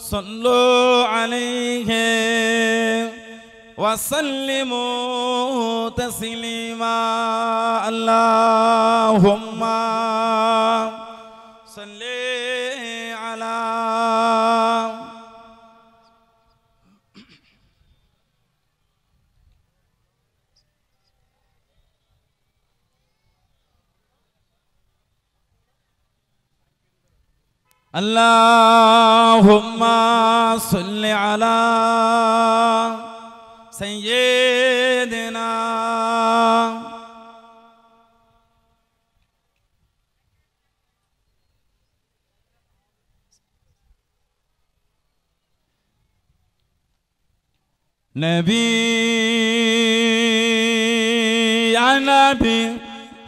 صلوا عليه وسلموا تسليما اللهم صل على اللهم صل على سيدنا نبي يا نبي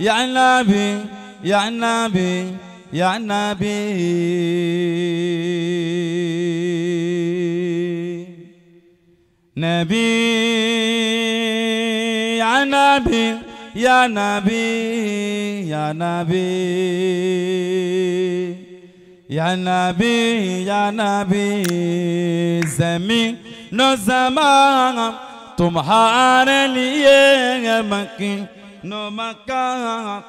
يا نبي يا نبي يا نبي نبي يا نبي يا نبي يا نبي يا نبي يا نبي زمین نو زمان تمہارے لیے مکی نو مکہ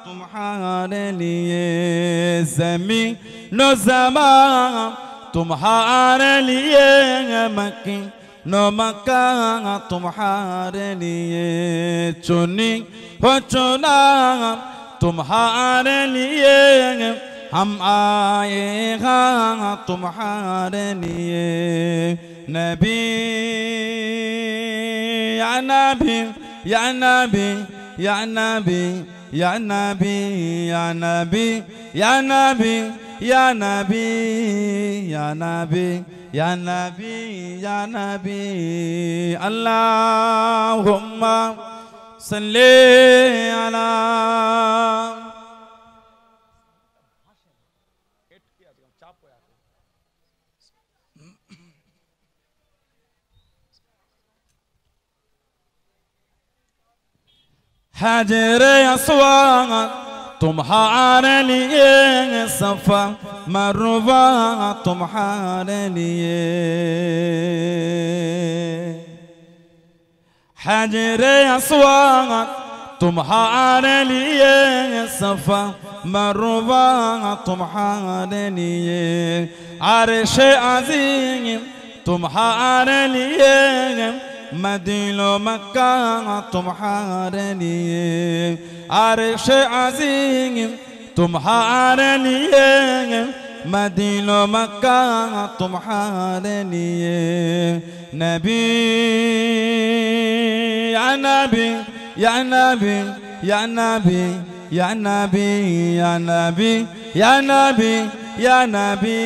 تمہارے لیے زمین نو زمان تمہارے لیے مکی نو مکہ تمہارے لیے چنی ہو چنا تمہارے لیے ہم آئے ہیں تمہارے لیے نبی یا نبی یا نبی یا نبی یا نبی یا نبی یا نبی یا نبی یا نبی یا نبی یا نبی اللہم صلی علی حجر اسود تمہارے لیے صفا مروہ تمہارے لیے حجر اسود تمہارے لیے صفا مروہ تمہارے لیے عرش عظیم تمہارے لیے مدینہ و مکہ تمہارے لیے عرش عظیم تمہارے لیے مدینہ و مکہ تمہارے لیے نبی یا نبی یا نبی یا نبی یا نبی یا نبی یا نبی یا نبی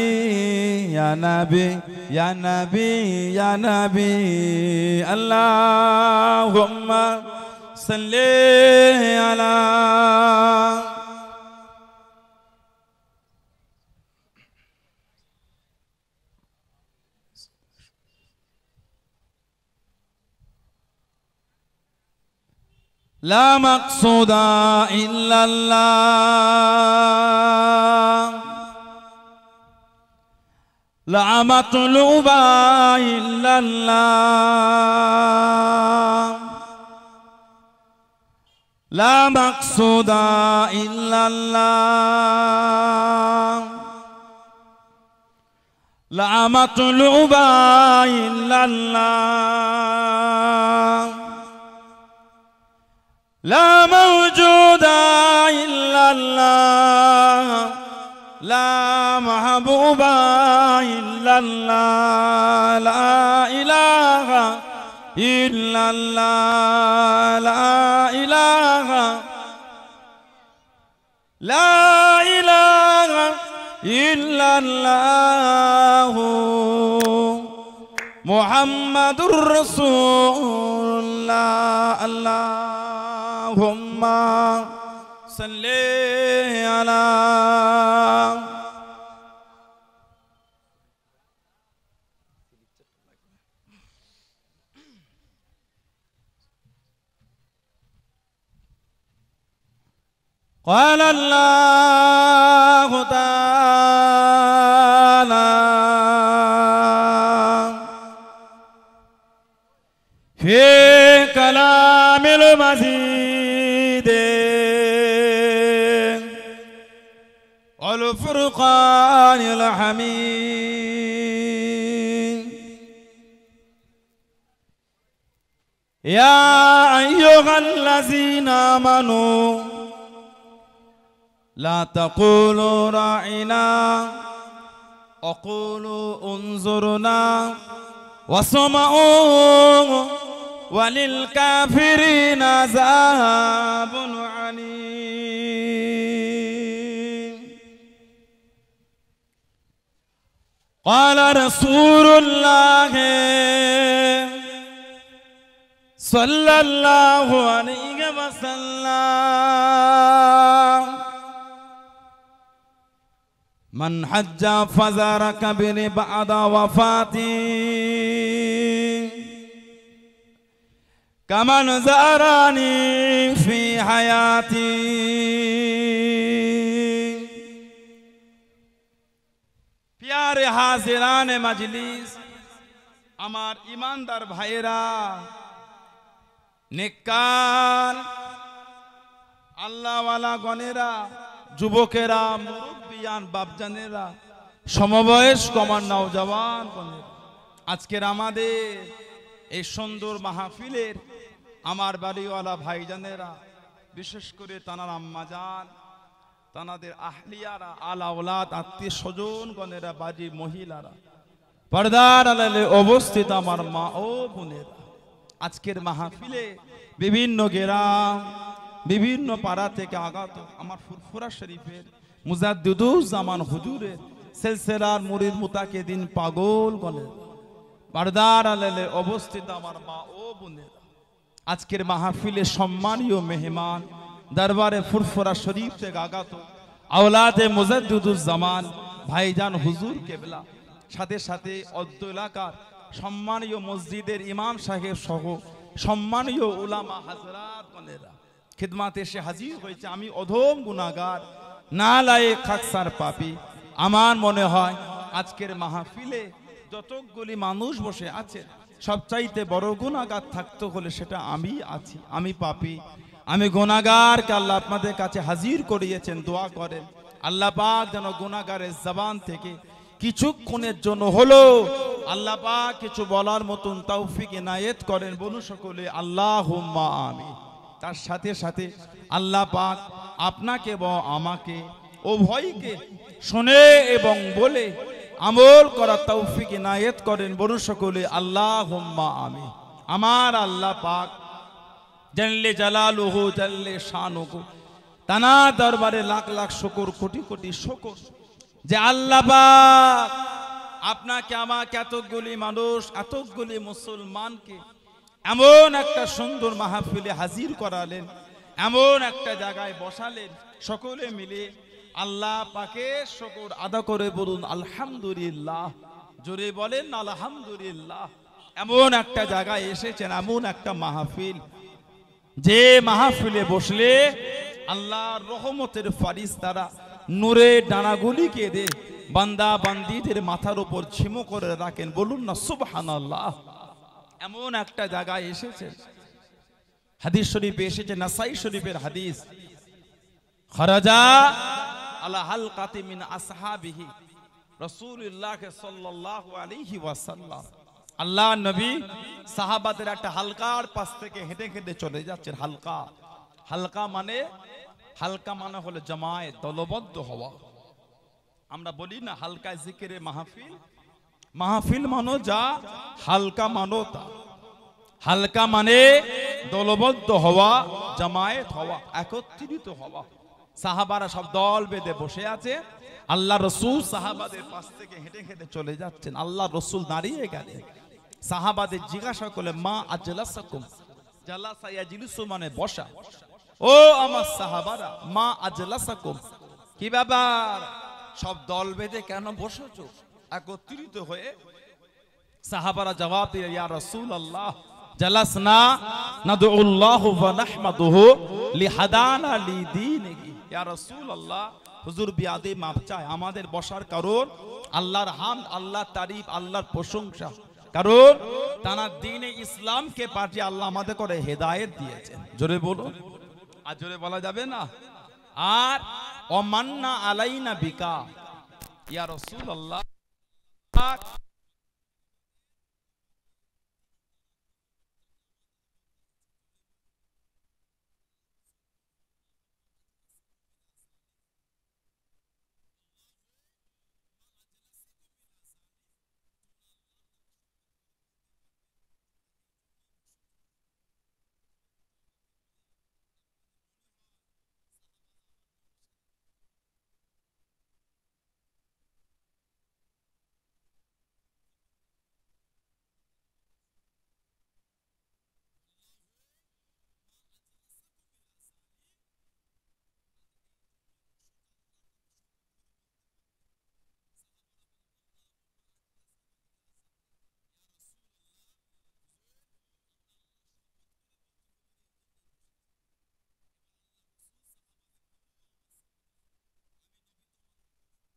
یا نبی یا نبی یا نبی اللہم صلی علی لا مقصود الا اللہ لا مطلوب الا اللہ لا مقصود الا اللہ لا مطلوب الا اللہ لا موجود إلا الله لا محبوب إلا الله لا إله إلا الله لا إله لا إله إلا الله محمد رسول الله اللهم صل على قال الله تعالى والفرقان الحميد يا أيها الذين آمنوا لا تقولوا راعنا وقولوا انظرنا واسمعوا وللكافرين عذاب عليم قال رسول الله صلى الله عليه وسلم من حج فزار كبر بعد وفاتي كمن زارني في حياتي प्यारे हाजिरान मजलिस আমার ইমানদার ভাইরা নেককার আল্লাহওয়ালা গণেরা যুবকেরা মুরব্বিয়ান বাপজানেরা সমবয়স্ক আমার নওজওয়ান গণেরা আজকের আমাদের এই সুন্দর মাহফিলের আমার বাড়িওয়ালা ভাইজানেরা বিশেষ করে তানার আম্মাজান তানাদের আহলিয়ারা আলা ওলাদ আত্মীয় স্বজন গণেরা বাড়ির মহিলারা পর্দার আড়ালে অবস্থিত আমার মা ও বোনেরা আজকের মাহফিলে বিভিন্ন গ্রাম বিভিন্ন পাড়া থেকে আগত আমার ফুরফুরা শরীফের মুজাদ্দিদুজ্জামান হুজুরের সিলসিলার মুরিদ মুতাকিদিন পাগল গণেরা পর্দার আড়ালে অবস্থিত আমার মা ও বোনেরা আজকের মাহফিলে সম্মানীয় মেহমান দরবারে ফুরফুরা শরীফ থেকে আগত আওলাদে মুজাদ্দিদুজ্জামান ভাইজান হুজুর কেবলা সাথে সাথে অদ্য এলাকার সম্মানীয় মসজিদের ইমাম সাহেব সহ সম্মানীয় উলামা হাজরাত গণেরা খিদমাতে এসে হাজির হয়েছে আমি অধম গুনাহগার নালায়েক খাকসার পাপী আমার মনে হয় আজকের মাহফিলে যতগুলি মানুষ বসে আছে সবচাইতে বড় গুনাহগার থাকতে হলে সেটা আমি আছি আমি পাপী আমি গুনাহগারকে আল্লাহ আপনাদের কাছে হাজির করিয়েছেন দোয়া করেন আল্লাহ পাক যেন গুনাহগারের জবান থেকে কিছুক্ষণের জন্য হলো আল্লাহ পাক কিছু বলার মতন তৌফিক ইনায়েত করেন বলুন সকলে আল্লাহুম্মা আমিন তার সাথে সাথে আল্লাহ পাক আপনাকে এবং আমাকে উভয়কে শুনে এবং বলে আমল করার তৌফিক ইনায়েত করেন বলুন সকলে আল্লাহুম্মা আমিন আমার আল্লাহ পাক জাল্লে জালালুহু জাল্লে শানুহু তানা দরবারে লাখ লাখ শুকর কোটি কোটি শুকর যে আল্লাহ পাক আপনাকে আমাকে এতগুলি মানুষ এতগুলি মুসলমানকে এমন একটা সুন্দর মাহফিলে হাজির করালেন এমন একটা জায়গায় বসালেন সকলে মিলে আল্লাহ পাকের শুকর আদা করে বলুন আলহামদুলিল্লাহ জোরে বলেন আলহামদুলিল্লাহ এমন একটা জায়গায় এসেছেন এমন একটা মাহফিল যে মাহফিলে বসলে আল্লাহর রহমতের ফারিস্তারা নূরের ডানাগুলিকে দে বান্দা বান্দীদের মাথার উপর ছিমো করে রাখেন বলুন না সুবহানাল্লাহ এমন একটা জায়গায় এসেছেন হাদিস শরীফে এসেছে নাসাই শরীফের হাদিস খরাজা আলা হালকাতি মিন আসহাবিহি রাসূলুল্লাহ সাল্লাল্লাহু আলাইহি ওয়াসাল্লাম আল্লাহ নবী সাহাবাদের একটা হালকার পাশ থেকে হেঁটে হেঁটে চলে যাচ্ছেন হালকা হালকা মানে হলো জামায়াত দলবদ্ধ হওয়া আমরা বলি না হালকা জিকিরে মাহফিল মাহফিল মানো যা হালকা মানো তা হালকা মানে দলবদ্ধ হওয়া জামায়াত হওয়া একত্রিত হওয়া সাহাবারা সব দল বেঁধে বসে আছে আল্লাহ রাসূল সাহাবাদের পাশ থেকে হেঁটে হেঁটে চলে যাচ্ছেন আল্লাহ রাসূল দাঁড়িয়ে গেলেন সাহাবাদের জিজ্ঞাসা করলে মা আজলাসাকুম জালাসা ইয়াজলিসু মানে বসা ও আমার সাহাবারা মা আজলাসাকুম কি ব্যাপার সব দল বেঁধে কেন বসেছো একত্রিত হয়ে সাহাবারা জবাব দিয়ে ইয়া রাসূলুল্লাহ জালাসনা নাদউল্লাহু ওয়া নাহমাদুহু লিহাদানা লিদীনিহি ইয়া রাসূলুল্লাহ হুজুর বিয়াদে মাপ চাই আমাদের বসার কারণ আল্লাহর হামদ আল্লাহর তারিফ আল্লাহর প্রশংসা কারণ তারা দ্বীনে ইসলামকে পাঠিয়ে আল্লাহ আমাদের করে হেদায়েত দিয়েছেন জোরে বলুন আর জোরে বলা যাবে না। আর অমান্না আলাইনা বিকা ইয়া রাসূলুল্লাহ,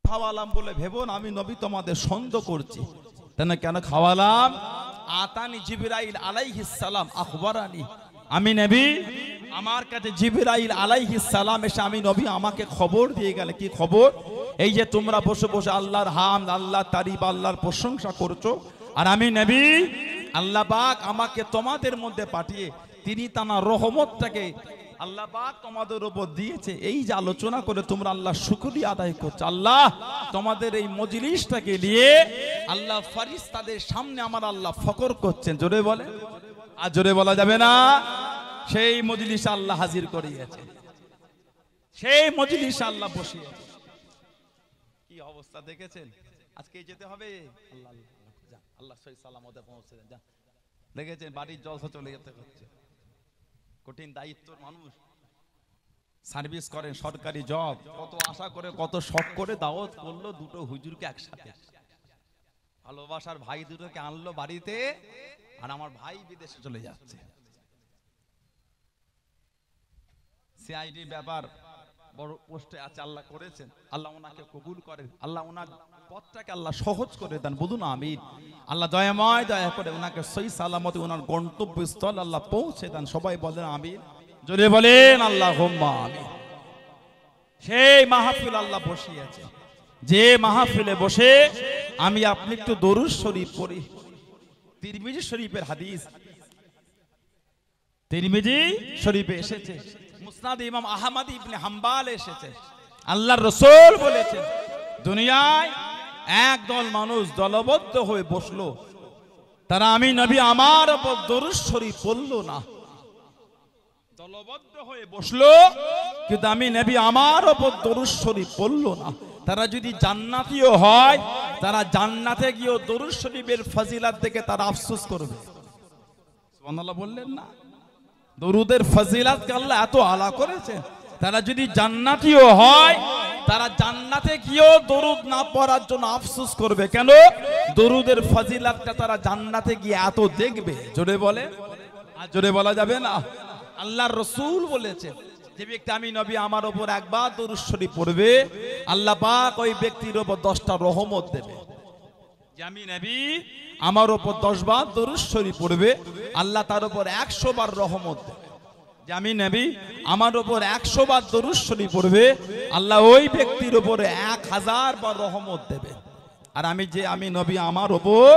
খাওয়ালাম বলে ভেবো না আমি নবী তোমাদের সন্দেহ করছি। কেন খাওয়ালাম? আতানি জিবরাইল আলাইহিস সালাম আখবারানি, আমি নবী, আমার কাছে জিবরাইল আলাইহিস সালাম এসে আমি নবী আমাকে খবর দিয়ে গেলে। কি খবর? এই যে তোমরা বসে বসে আল্লাহর হামদ, আল্লাহর তারিফ, আল্লাহর প্রশংসা করছো, আর আমি নবী আল্লাহ পাক আমাকে তোমাদের মধ্যে পাঠিয়ে তিনি তার রহমতটাকে আল্লাহ পাক তোমাদের উপর দিয়েছে। এই যে আলোচনা করে তোমরা আল্লাহ শুকরিয়া আদায় করছো, আল্লাহ তোমাদের এই মজলিসটাকে নিয়ে আল্লাহ ফেরেশতাদের সামনে আমার আল্লাহ ফখর করছেন। জোরে বলে, আর জোরে বলা যাবে না। সেই মজলিসে আল্লাহ হাজির করিয়েছে, সেই মজলিসে আল্লাহ বসিয়েছে। কি অবস্থা দেখেছেন? আজকে যেতে হবে আল্লাহ আল্লাহ সহি সালামতে পৌঁছে দেন। দেখেছেন বাড়ির জলসা চলে যেতে হচ্ছে। কঠিন দায়িত্বর মানুষ, সার্ভিস করেন, সরকারি জব, কত আশা করে কত শখ করে দাওয়াত করলো দুটো হুজুরকে একসাথে, ভালোবাসার ভাই দুটোকে আনলো বাড়িতে, আর আমার ভাই বিদেশে চলে যাচ্ছে। সিআইডি ব্যাপার বড় পোস্টে আছে, আল্লাহ করেছেন, আল্লাহ ওনাকে কবুল করেন, আল্লাহ ওনার পথটাকে আল্লাহ সহজ করে দেন। বলুন আমিন। আল্লাহ দয়াময় দয়া করে ওনাকে সহি সালামতে ওনার গন্তব্যস্থল আল্লাহ পৌঁছে দেন। সবাই বলেন আমিন, জোরে বলেন আল্লাহুম্মা আমিন। সেই মাহফিল আল্লাহ বসিয়েছে, যে মাহফিলে বসে আমি আপনি একটু দরুদ শরীফ পড়ি। তিরমিজি শরীফের হাদিস, তিরমিজি শরীফে এসেছে, মুসনাদ ইমাম আহমদ ইবনে হাম্বাল এসেছে। আল্লাহর রাসূল বলেছেন, দুনিয়ায় একদল মানুষ দলবদ্ধ হয়ে বসলো, তারা আমি নবী আমার উপর দরুদ শরীফ পড়লো না। দলবদ্ধ হয়ে বসলো কিন্তু আমি নবী আমার উপর দরুদ শরীফ পড়লো না। তারা যদি জান্নাতীও হয়, তারা জান্নাতে গিয়ে দরুদ শরীফের ফজিলত দেখে তারা আফসোস করবে। সুবহানাল্লাহ বললেন না? দরুদের ফজিলতকে আল্লাহ এত আলা করেছে, তারা যদি জান্নাতীও হয়, তারা জান্নাতে গিয়েও দরুদ না পড়ার জন্য আফসোস করবে। কেন? দরুদের ফজিলতটা তারা জান্নাতে গিয়ে এত দেখবে। জোরে বলে, আর জোরে বলা যাবে না। আল্লাহর রাসূল বলেছেন, যে ব্যক্তি আমি নবী আমার উপর একবার দরুদ শরীফ পড়বে, আল্লাহ পাক ওই ব্যক্তির উপর 10টা রহমত দেবে। যে আমি নবী আমার উপর 10 বার দরুদ শরীফ পড়বে, আল্লাহ তার উপর 100 বার রহমত দেবে। যে আমি নবী আমার উপর 100 বার দরুদ শরীফ পড়বে, আল্লাহ ওই ব্যক্তির উপর 1000 বার রহমত দেবে। আর আমি নবী আমার উপর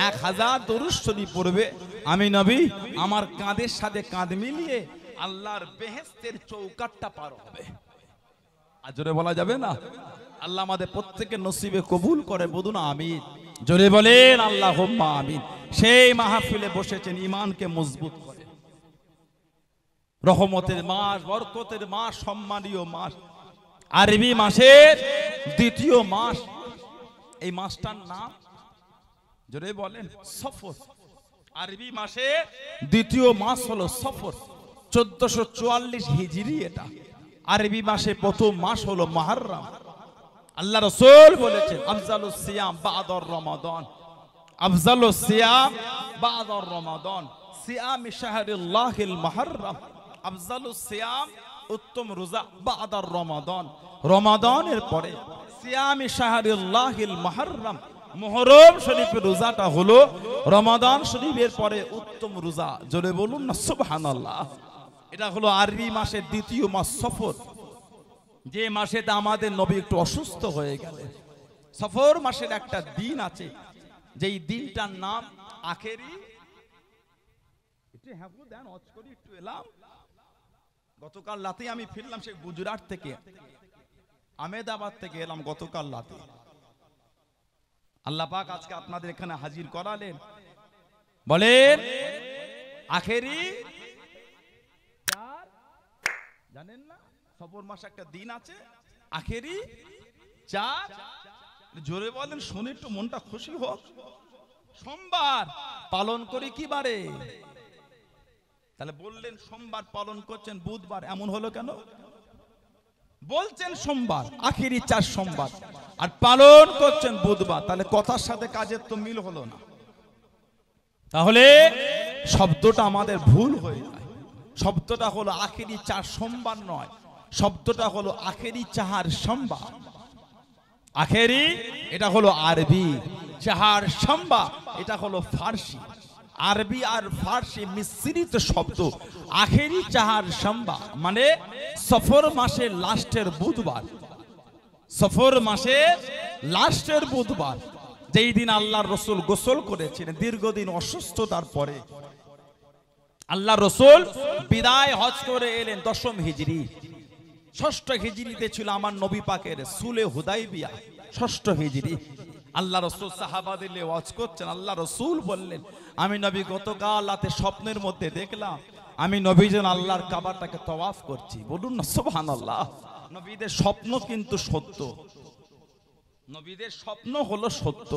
1000 দরুদ শরীফ পড়বে, আমি নবী আমার কাঁধের সাথে কাঁধ মিলিয়ে আল্লাহর বেহেশতের চৌকাঠটা পার হবে। আর জোরে বলা যাবে না। আল্লাহ আমাদের প্রত্যেকের নসিবে কবুল করে, বলুন আমিন, জোরে বলেন আল্লাহুম্মা আমিন। সেই মাহফিলে বসেছেন ঈমানকে মজবুত করে। রহমতের মাস, বরকতের মাস, সম্মানীয় মাস, আরবি মাসের দ্বিতীয় মাস। এই মাসটার নাম জোরে বলেন সফর। আরবি মাসের দ্বিতীয় মাস হলো সফর, 1444 হিজরি। এটা আরবি মাসে প্রথম মাস হলো মুহররম। আল্লাহ রাসূল বলেছেন, আফজালুস সিয়াম বা'দার রমাদান, আফজালুস সিয়াম বা'দার রমাদান, সিয়াম শাহরিল্লাহিল মুহররম, আফজালুস সিয়াম উত্তম রোজা বা'দার রমাদান, রমাদানের পরে। সিয়াম শাহরিল্লাহিল মুহররম, মুহররম শরীফের রোজাটা হলো রমাদান শরীফের পরে উত্তম রোজা। জোরে বলুন না সুবহানাল্লাহ। এটা হলো আরবি মাসের দ্বিতীয় মাস সফর, যে মাসেতে আমাদের নবী একটু অসুস্থ হয়ে গেলেন। সফর মাসের একটা দিন আছে, যেই দিনটার নাম আখেরি। একটু এলাম গতকাল রাতে, আমি ফিরলাম সেই গুজরাট থেকে, আহমেদাবাদ থেকে এলাম গতকাল রাতে। আল্লাহ পাক আজকে আপনাদের এখানে হাজির করালেন। বলেন আখেরি জানেন না, সফর মাসে একটা দিন আছে আখেরি 4, জোরে বলেন শুনে একটু মনটা খুশি হোক। সোমবার পালন করি কি বারে? তাহলে বললেন সোমবার পালন করছেন বুধবার, এমন হলো কেন? বলছেন সোমবার আখেরি 4 সোমবার, আর পালন করছেন বুধবার, তাহলে কথার সাথে কাজের তো মিল হলো না। তাহলে শব্দটা আমাদের ভুল হয়ে যায়। শব্দটা হলো আখেরি 4 সোমবার নয়, শব্দটা হলো আখেরি 4 সোমবার। আখেরি এটা হলো আরবি, 4 সোমবার এটা হলো ফার্সি। আরবি আর ফার্সি মিশ্রিত শব্দ। আখেরি 4 সোমবার মানে সফর মাসের লাস্টের বুধবার। সফর মাসের লাস্টের বুধবার, যেই দিন আল্লাহর রাসূল গোসল করেছিলেন দীর্ঘদিন অসুস্থতার পরে। আল্লাহ রাসূল বিদায় হজ করে এলেন 10ম হিজরি। 6ষ্ঠ হিজরিতে ছিল আমার নবী পাকের সুলে হুদাইবিয়া, 6ষ্ঠ হিজরি। আল্লাহ রাসূল সাহাবাদের নিয়ে ওয়াজ করছেন। আল্লাহ রাসূল বললেন, আমি নবী গতকাল রাতে স্বপ্নের মধ্যে দেখলাম আমি নবী যেন আল্লাহর কাবাটাকে তওয়াফ করছি। বলুন না সুবহানাল্লাহ। নবীদের স্বপ্ন কিন্তু সত্য, নবীদের স্বপ্ন হলো সত্য।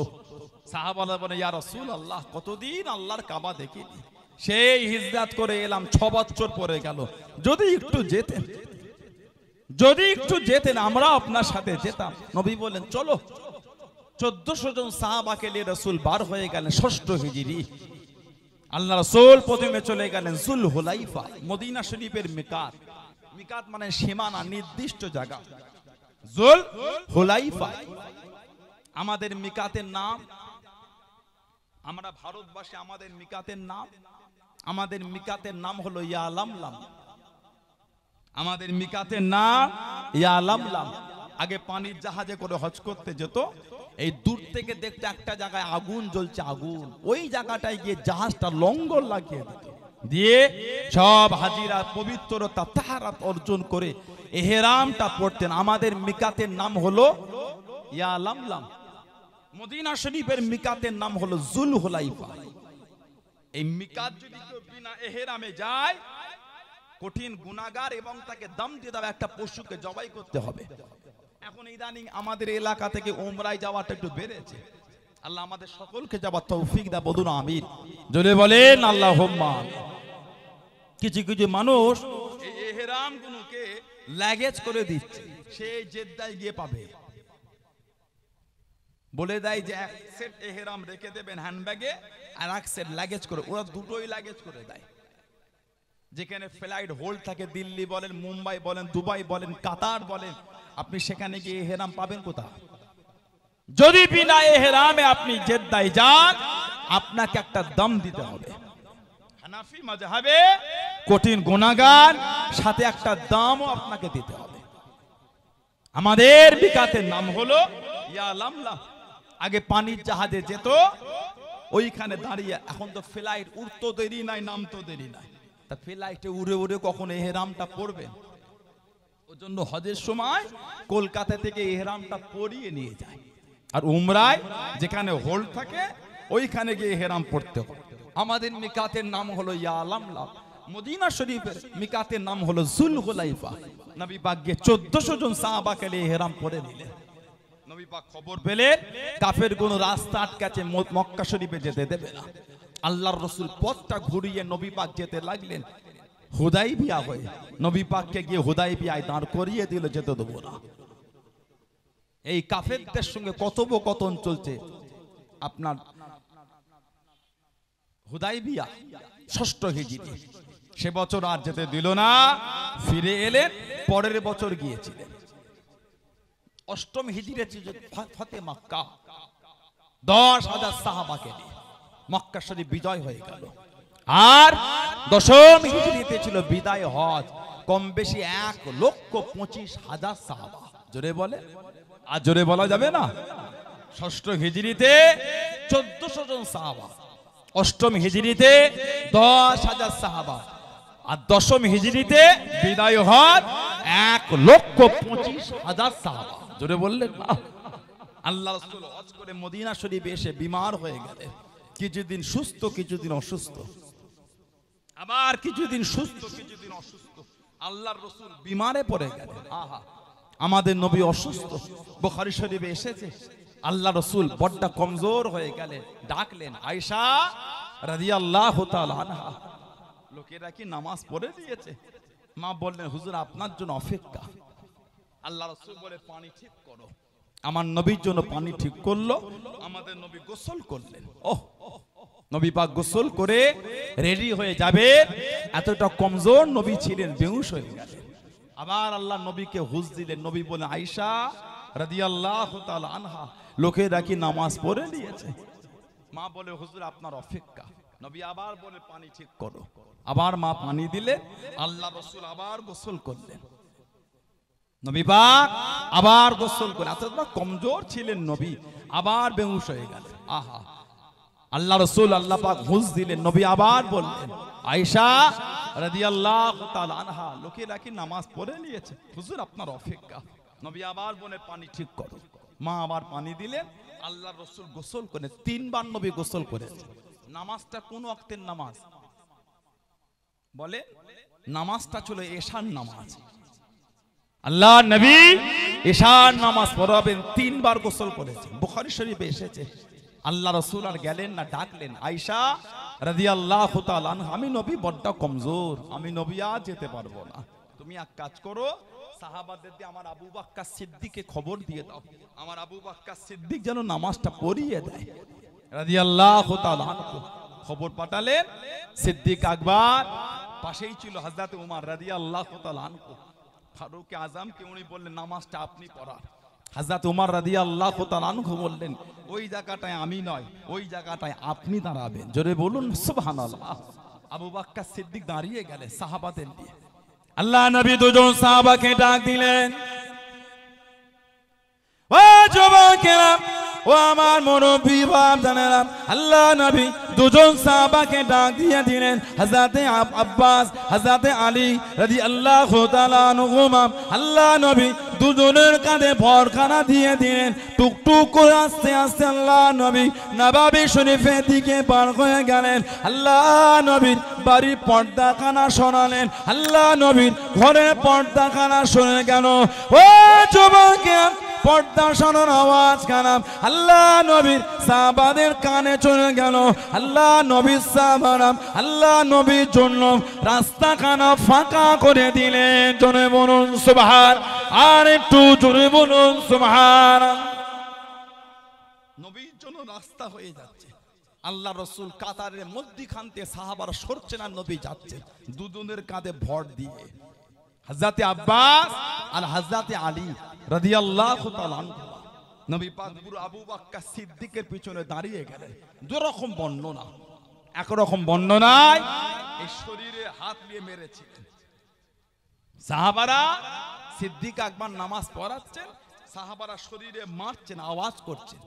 সাহাবারা বলে, ইয়া রাসূলুল্লাহ কতদিন আল্লাহর কাবা দেখিনি, সেই হিজরত করে এলাম 6 বছর পরে গেল, যদি একটু যেতেন, যদি একটু যেতেন আমরা আপনার সাথে যেতাম। নবী বলেন চলো। 1400 জন সাহাবাকে নিয়ে রাসূল বার হয়ে গেলেন 6ষ্ঠ হিজরি। আল্লাহ রাসূল প্রথমে চলে গেলেন জুল হুলাইফা, মদিনা শরীফের মিকাত। মিকাত মানে সীমানা, নির্দিষ্ট জায়গা। জুল হুলাইফা আমাদের মিকাতের নাম। আমরা ভারতবাসী, আমাদের মিকাতের নাম, আমাদের মিকাতের নাম হলো ইয়া লামলাম। আমাদের মিকাতের নাম ইয়া লামলাম। আগে পানির জাহাজে করে হজ করতে যেত, এই দূর থেকে দেখতে একটা জায়গায় আগুন জ্বলছে, আগুন, ওই জায়গাটায় গিয়ে জাহাজটা লঙ্গর লাগিয়ে দিত, দিয়ে সব হাজিরা পবিত্রতা তাহারাত অর্জন করে ইহরামটা পড়তেন। আমাদের মিকাতের নাম হলো ইয়া লামলাম। মদিনা শরীফের মিকাতের নাম হলো জুল হুলাইফা। এই মিকাত যদি কেউ বিনা ইহরামে যায়, কঠিন গুনাহগার, এবং তাকে দাম দিয়ে দেওয়া একটা পশুকে জবাই করতে হবে। এখন ইদানিং আমাদের এলাকা থেকে উমরায় যাওয়াটা একটু বেড়েছে। আল্লাহ আমাদের সকলকে যাওয়ার তৌফিক দাও, বলুন আমিন। জোরে বলেন আল্লাহুম্মা। কিছু কিছু মানুষ এই ইহরাম গুলোকে লাগেজ করে দিচ্ছে, সে জেদ্দায় গিয়ে পাবে, বলে দেয় যে 1 সেট ইহরাম রেখে দেবেন হ্যান্ডব্যাগে, আর 1 সেট লাগেজ করে, ওরা দুটোই লাগেজ করে দেয়। যেখানে ফ্লাইট হোল্ড থাকে, দিল্লি বলেন, মুম্বাই বলেন, দুবাই বলেন, কাতার বলেন, আপনি সেখানে গিয়ে ইহরাম পাবেন কোথায়? যদি বিনা ইহরামে আপনি জেদ্দায় যান, আপনাকে একটা দাম দিতে হবে। হানাফি মাযহাবে কঠিন গুনাহগার, সাথে একটা দামও আপনাকে দিতে হবে। আমাদের মিকাতের নাম হলো ইয়া লামলাম। আগে পানির জাহাজে যেত, ওইখানে দাঁড়িয়ে, এখন তো ফ্লাইট উড়তো দেরি নাই, নামতো দেরি নাই, তা ফ্লাইটে উড়ে উড়ে কখন ইহরামটা পড়বেন? ওই জন্য হজের সময় কলকাতা থেকে ইহরামটা পরিয়ে নিয়ে যায়, আর উমরায় যেখানে হোল্ড থাকে ওইখানে গিয়ে ইহরাম পড়তে হয়। আমাদের মিকাতের নাম হলো ইয়া লামলাম। মদিনা শরীফের মিকাতের নাম হলো জুল হুলাইফা। নবী পাক গিয়ে 1400 জন সাহাবাকে নিয়ে ইহরাম পরে নিলেন। নবী পাক খবর পেলেন কাফের কোন রাস্তা আটকাছে, মক্কা শরীফে যেতে দেবে না। আল্লাহর রাসূল পথটা ঘুরিয়ে নবী পাক যেতে লাগলেন হুদাইবিয়া হয়ে। নবী পাককে গিয়ে হুদাইবিয়ায় দাঁড় করিয়ে দিল, যেতে দেবো না। এই কাফেরদের সঙ্গে কথোপকথন চলছে। আপনার হুদাইবিয়া 6ষ্ঠ হিজরি, সে বছর আর যেতে দিল না, ফিরে এলেন, পরের বছর গিয়েছিলেন। 8ম হিজরিতে ফতে মক্কা 10,000 সাহাবাকে নিয়ে মক্কা শরীফ বিজয় হয়ে গেল। আর দশম হিজরিতে ছিল বিদায় হজ। কম বেশি 1,25,000 সাহাবা। জোরে বলে, আর জোরে বলা যাবে না। ষষ্ঠ হিজরিতে 1400 জন সাহাবা, অষ্টম হিজরিতে 10,000 সাহাবা, আর দশম হিজরিতে বিদায় হজ 1,25,000 সাহাবা। জোরে বললেন না। আল্লাহ রাসূল হজ করে মদিনা শরীফে এসে বিমার হয়ে গেলেন। কিছুদিন সুস্থ, কিছুদিন অসুস্থ, আবার কিছুদিন সুস্থ, কিছুদিন অসুস্থ। আল্লাহর রাসূল বিমারে পড়ে গেলেন। আহা, আমাদের নবী অসুস্থ, বুখারী শরীফে এসেছে। আল্লাহ রাসূল বড় কমজোর হয়ে গেলেন। ডাকলেন আয়েশা রাদিয়াল্লাহু তাআলা আনহা। লোকেরা কি নামাজ পড়ে দিয়েছে? মা বললেন হুজুর আপনার জন্য অপেক্ষা। আল্লাহ রাসূল বলে পানি ঠিক করো। আমার নবীর জন্য পানি ঠিক করলো। আমাদের নবী গোসল করলেন। ওহ, নবী পাক গোসল করে রেডি হয়ে যাবে, এতটা কমজোর নবী ছিলেন, বেহুশ হয়ে গেলেন। আবার আল্লাহ নবীকে হুঁশ দিলেন। নবী বলে আয়েশা রাদিয়াল্লাহু তাআলা আনহা, লোকেরা কি নামাজ পড়ে নিয়েছে? মা বলে হুজুর আপনার অপেক্ষা। নবী আবার বলে পানি ঠিক করো। আবার মা পানি দিলে, আল্লাহ রাসূল আবার গোসল করলেন। নবী পাক আবার গোসল করে, এতটা কমজোর ছিলেন নবী, আবার বেহুশ হয়ে গেলেন। আহা, আল্লাহ রাসূল আল্লাহ পাক হুঁশ দিলেন। নবী আবার বললেন আয়েশা রাদিয়াল্লাহু তাআলা আনহা, লোকেরা কি নামাজ পড়ে নিয়েছে? হুজুর আপনার অপেক্ষা। নবী আবার বলে পানি ঠিক করো। মা আবার পানি দিলেন। আল্লাহ রাসূল গোসল করে 3 বার নবী গোসল করেছে। নামাজটা কোন ওয়াক্তের নামাজ? বলে নামাজটা ছিল এশার নামাজ। আল্লাহ নবী এশার নামাজ পড়াবেন, 3 বার গোসল করেছেন। বুখারী শরীফে এসেছে। আল্লাহ রাসূল আর গেলেন না, ডাকলেন আয়েশা রাদিয়াল্লাহু তাআলা আনহা, আমি নবী বড় কমজোর, আমি নবী আর যেতে পারবো না। তুমি এক কাজ করো, সাহাবাদের দিয়ে আমার আবু বকর সিদ্দিককে খবর দিয়ে দাও, আমার আবু বকর সিদ্দিক যেন নামাজটা পড়িয়ে দেয়। রাদিয়াল্লাহু তাআলা আনহু খবর পাঠালেন। সিদ্দিক আকবর পাশেই ছিল হযরত ওমর রাদিয়াল্লাহু তাআলা আনহু। ফারুক আজমকে উনি বললেন নামাজটা আপনি পড়ান। হযরত ওমর রাদিয়াল্লাহু তাআলা আনহু বললেন ওই জায়গাটায় আমি নয়, ওই জায়গাটায় আপনি দাঁড়াবেন। জোরে বলুন সুবহানাল্লাহ। আবু বকর সিদ্দিক দাঁড়িয়ে গেলেন সাহাবাদের নিয়ে। আল্লাহ নবী দুজন সাহাবাকে ডাক দিলেন, ও যুবকেরা, ও আমার মুরব্বি বাপজানেরা। আল্লাহ নবী দুজন সাহাবাকে ডাক দিয়ে দিলেন, হযরত আব্বাস, হযরত আলী রাদিয়াল্লাহু তাআলা আনহুমা। আল্লাহ নবী দুজনের কাঁধে ভরখানা দিয়ে দিলেন। টুকটুক করে আস্তে আস্তে আল্লাহ নবী নববী শরীফের দিকে পার হয়ে গেলেন। আল্লাহ নবীর বাড়ির পর্দাখানা শোনালেন। আল্লাহ নবীর ঘরের পর্দাখানা শুনে গেল। ও যুবকেরা, পর্দা শোনার আওয়াজ খানা আল্লাহ নবীর সাহাবাদের কানে চলে গেল। আল্লাহ নবীর সাহাবারা আল্লাহ নবীর জন্য রাস্তা খানা ফাঁকা করে দিলেন। জোরে বলুন সুবহান, আর একটু জোরে বলুন সুবহান। নবীর জন্য রাস্তা হয়ে যাচ্ছে। আল্লাহ রাসূল কাতারের মধ্যখান থেকে সাহাবারা সরছেন আর নবী যাচ্ছে দুজনের কাঁধে ভর দিয়ে। হযরত আব্বাস আর হযরত আলী রাদিয়াল্লাহু তাআলা আনহু নবী পাক পুরো আবু বকর সিদ্দিকের পিছনে দাঁড়িয়ে গেলেন। দুরকম বর্ণনা, একরকম বর্ণনায় এই শরীরে হাত দিয়ে মেরেছিলেন সাহাবারা। সিদ্দিক আকবর নামাজ পড়াচ্ছেন, সাহাবারা শরীরে মারছেন, আওয়াজ করছেন।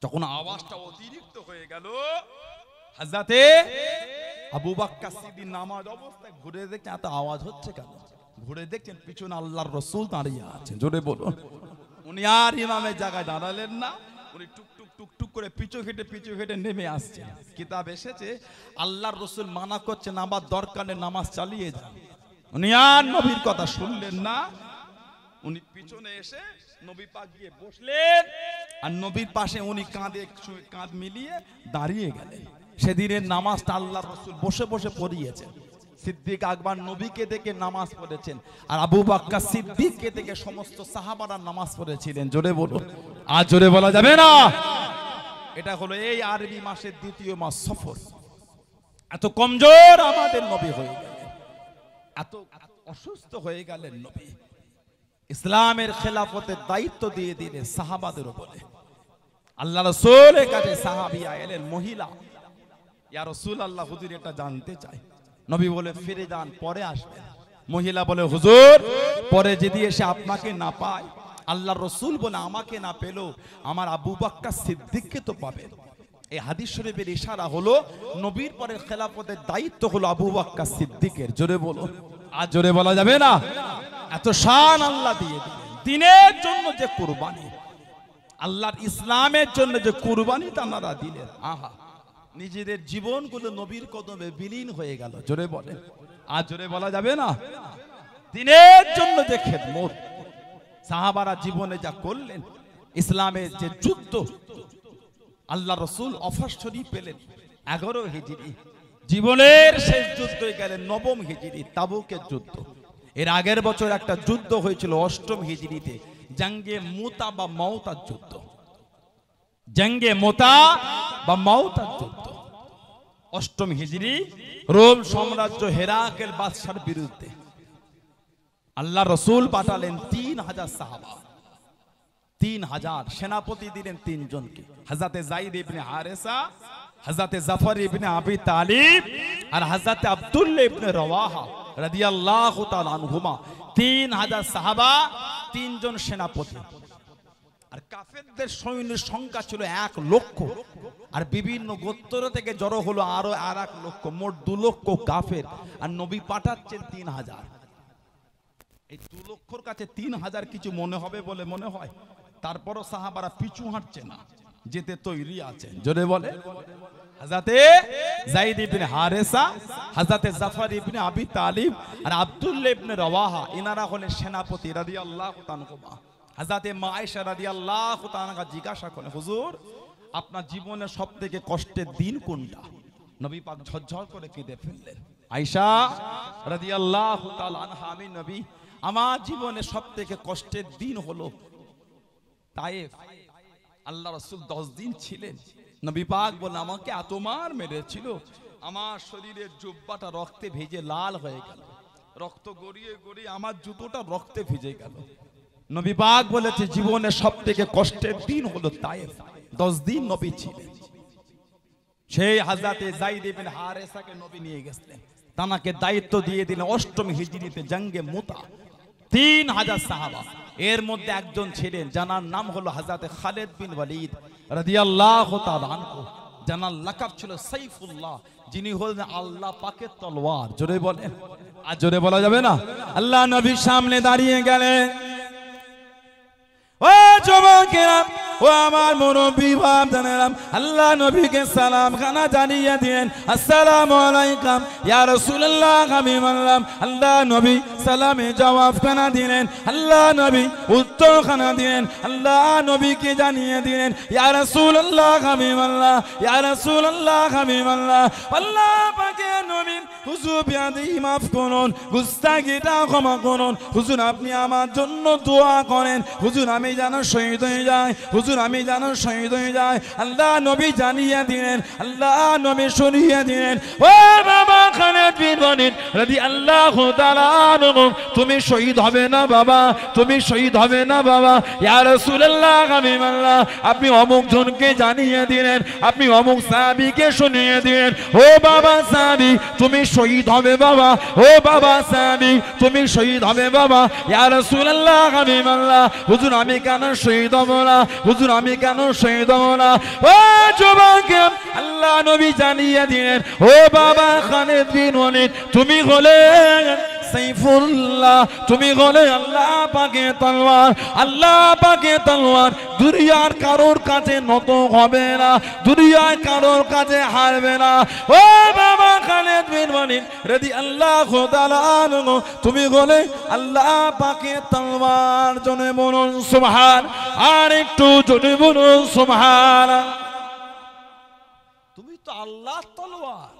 যখন আওয়াজটা অতিরিক্ত হয়ে গেল, হযরতে আবু বকর সিদ্দিক নামাজ অবস্থায় ঘুরে দেখছেন এত আওয়াজ হচ্ছে কেন। ঘুরে দেখছেন পিছনে আল্লাহর রাসূল দাঁড়িয়ে আছেন। জোরে বলুন। উনি আর ইমামের জায়গায় দাঁড়ালেন না, উনি টুকটুক টুকটুক করে পিছু হেঁটে নেমে আসছেন। কিতাব এসেছে আল্লাহর রাসূল মানা করছেন আবার দরকার নেই, নামাজ চালিয়ে যান। উনি আর নবীর কথা শুনলেন না। উনি পিছনে এসে নবী পাক গিয়ে বসলেন, আর নবীর পাশে উনি কাঁধে কাঁধ মিলিয়ে দাঁড়িয়ে গেলেন। সেদিনের নামাজটা আল্লাহর রাসূল বসে বসে পড়িয়েছেন। সিদ্দিক আকবর নবীকে দেখে নামাজ পড়েছেন, আর আবু বকর সিদ্দিককে দেখে সমস্ত সাহাবারা নামাজ পড়েছিলেন। জোরে বলুন, আর জোরে বলা যাবে না। এটা হলো এই আরবি মাসের দ্বিতীয় মাস সফর। এত কমজোর আমাদের নবী হয়ে গেলেন, এত অসুস্থ হয়ে গেলেন নবী। ইসলামের খেলাফতের দায়িত্ব দিয়ে দিলেন সাহাবাদের উপরে। আল্লাহ রাসূলের কাছে সাহাবিয়া এলেন, মহিলা, ইয়া রাসূলুল্লাহ হুজুর এটা জানতে চাই নবী বলে ফিরে যান, পরে আসবেন। মহিলা বলে হুজুর পরে যদি এসে আপনাকে না পায়, আল্লাহর রাসূল বলে আমাকে না পেল আমার আবু বকর সিদ্দিককে তো পাবেন। এই হাদিস শরীফের ইশারা হলো নবীর পরে খেলাফতের দায়িত্ব হলো আবু বকর সিদ্দিকের। জোরে বলো, আর জোরে বলা যাবে না? এত শান আল্লাহ দিয়ে দিলেন। দিনের জন্য যে কুরবানি, আল্লাহর ইসলামের জন্য যে কুরবানি তারা দিলেন, আহা, নিজেদের জীবনগুলো নবীর কদমে বিলীন হয়ে গেল। জোরে বলেন, আর জোরে বলা যাবে না? দিনের জন্য যে খেদমত সাহাবারা জীবনে যা করলেন, ইসলামের যে যুদ্ধ, আল্লাহ রসুল অফারশরী পেলেন 11 হিজরি, জীবনের শেষ যুদ্ধে গেলেন 9 হিজরি, তাবুকের যুদ্ধ। এর আগের বছর একটা যুদ্ধ হয়েছিল 8 হিজরিতে, জঙ্গে মুতা বা মাউতার যুদ্ধ। জঙ্গে মুতা বা মাউতার যুদ্ধ 8 হিজরি, রোম সাম্রাজ্য হেরাকেল বাদশার বিরুদ্ধে। আল্লাহ রসুল পাঠালেন 3000 সাহাবা, 3000 সেনাপতি দিলেন 3 জনকে, হযরতে যায়েদ ইবনে হারেসা, হযরতে জাফর ইবনে আবি তালিব আর হযরতে আব্দুল্লাহ ইবনে রওয়াহা রাদিয়াল্লাহু তাআলা আনহুমা। 3000 সাহাবা, 3 জন সেনাপতি। আর কাফেরদের সৈন্যের সংখ্যা ছিল 1 লক্ষ, আর বিভিন্ন গোত্র থেকে জড়ো হলো আরো 1 লক্ষ, মোট 2 লক্ষ কাফের। আর নবী পাঠাচ্ছেন 3000। এই 2 লক্ষর কাছে 3000 কিছু মনে হবে বলে মনে হয়? তারপরও সাহাবারা পিছু হাঁটছে না, যেতে তৈরি আছেন। জোরে বলে, হযরতে যায়েদ ইবনে হারেসা, হযরতে জাফর ইবনে আবি তালিব আর আব্দুল্লাহ ইবনে রওয়াহা, ইনারা হলেন সেনাপতি রাদিয়াল্লাহু তাআলা। হযরতে মা আয়েশা রাদিয়াল্লাহু তাআলা জিজ্ঞাসা করেন, হুজুর আপনার জীবনের সবথেকে কষ্টের দিন কোনটা? নবী পাক ঝরঝর করে কেঁদে ফেললেন। আয়েশা রাদিয়াল্লাহু তাআলা আনহা, আমি নবী, আমার জীবনে সবথেকে কষ্টের দিন হলো তায়েফ। আল্লাহ রাসূল 10 দিন ছিলেন। নবী পাক বলেন, আমাকে এত মার মেরেছিল, আমার শরীরের জুব্বাটা রক্তে ভেজে লাল হয়ে গেল, রক্ত গড়িয়ে গড়িয়ে আমার জুতোটা রক্তে ভিজে গেল। নবী পাক বলেছে জীবনের সবথেকে কষ্টের দিন হলো তায়েফ। 10 দিন নবী ছিলেন। সেই হযরতে যায়েদ ইবনে হারেসাকে নবী নিয়ে গেলেন, তানাকে দায়িত্ব দিয়ে দিলেন 8 হিজরিতে জঙ্গে মুতা। 3000 সাহাবা, এর মধ্যে একজন ছিলেন জানার নাম হলো হযরতে খালিদ বিন ওয়ালিদ রাদিয়াল্লাহু তাআলা আনহু, জানার লাকাব ছিল সাইফুল্লাহ, যিনি হলেন আল্লাহ পাকের তলোয়ার। জোরে বলেন, আর জোরে বলা যাবে না? আল্লাহ নবীর সামনে দাঁড়িয়ে গেলেন। ও যুবকেরা, ও আমার মুরব্বী বাপ জানেরাম, আল্লাহ নবীকে সালাম খানা জানিয়ে দিলেন, আসসালামু আলাইকুম ইয়া রাসূলুল্লাহ। আমি বললাম, আল্লাহ নবী সালামে জবাব খানা দিলেন, আল্লাহ নবী উত্তর খানা দিলেন, আল্লাহ নবীকে জানিয়ে দিলেন, ইয়া রাসূলুল্লাহ। আমি বললাম, ইয়া রাসূলুল্লাহ। আমি বললাম, আল্লাহ পাকের নবী, হুজুর বিয়াদি মাফ করুন, গুস্তাখিটা ক্ষমা করুন, হুজুর আপনি আমার জন্য দোয়া করেন, হুজুর আমি যেন শহীদ হয়ে যাই, হুজুর আমি যেন শহীদ হয়ে যাই। আল্লাহ নবী জানিয়ে দিলেন, আল্লাহ নবী শুনিয়ে দিলেন, ও বাবা খালিদ বিন ওয়ালিদ রাদিয়াল্লাহু তাআলা আনহু, তুমি শহীদ হবে না বাবা, তুমি শহীদ হবে না বাবা। ইয়া রাসূলুল্লাহ। আমি বললাম, আপনি অমুক জনকে জানিয়ে দিলেন, আপনি অমুক সাহাবীকে শুনিয়ে দিলেন, ও বাবা সাহাবী তুমি শহীদ হবে বাবা, ও বাবা সাহাবী তুমি শহীদ হবে বাবা। ইয়া রাসূলুল্লাহ। আমি বললাম, হুজুর আমি কেন শহীদ হব না, হুজুর আমি কেন শহীদ হব না? ও যুবক, আল্লাহ নবী জানিয়ে দিলেন, ও বাবা খালিদ বিন ওয়ালিদ, তুমি হলে সাইফুল্লাহ, তুমি হলে আল্লাহ পাকের তলোয়ার, আল্লাহ পাকের তলোয়ার দুনিয়ার কারোর কাছে নত হবে না, দুনিয়ার কারোর কাছে হারবে না। ও বাবা খালিদ বিন ওয়ালিদ রাদিয়াল্লাহু তাআলা আনহু, তুমি হলে আল্লাহ পাকের তলোয়ার। জনে বলুন সুবহান, আর একটু জনে বলুন সুবহান। তুমি তো আল্লাহর তলোয়ার,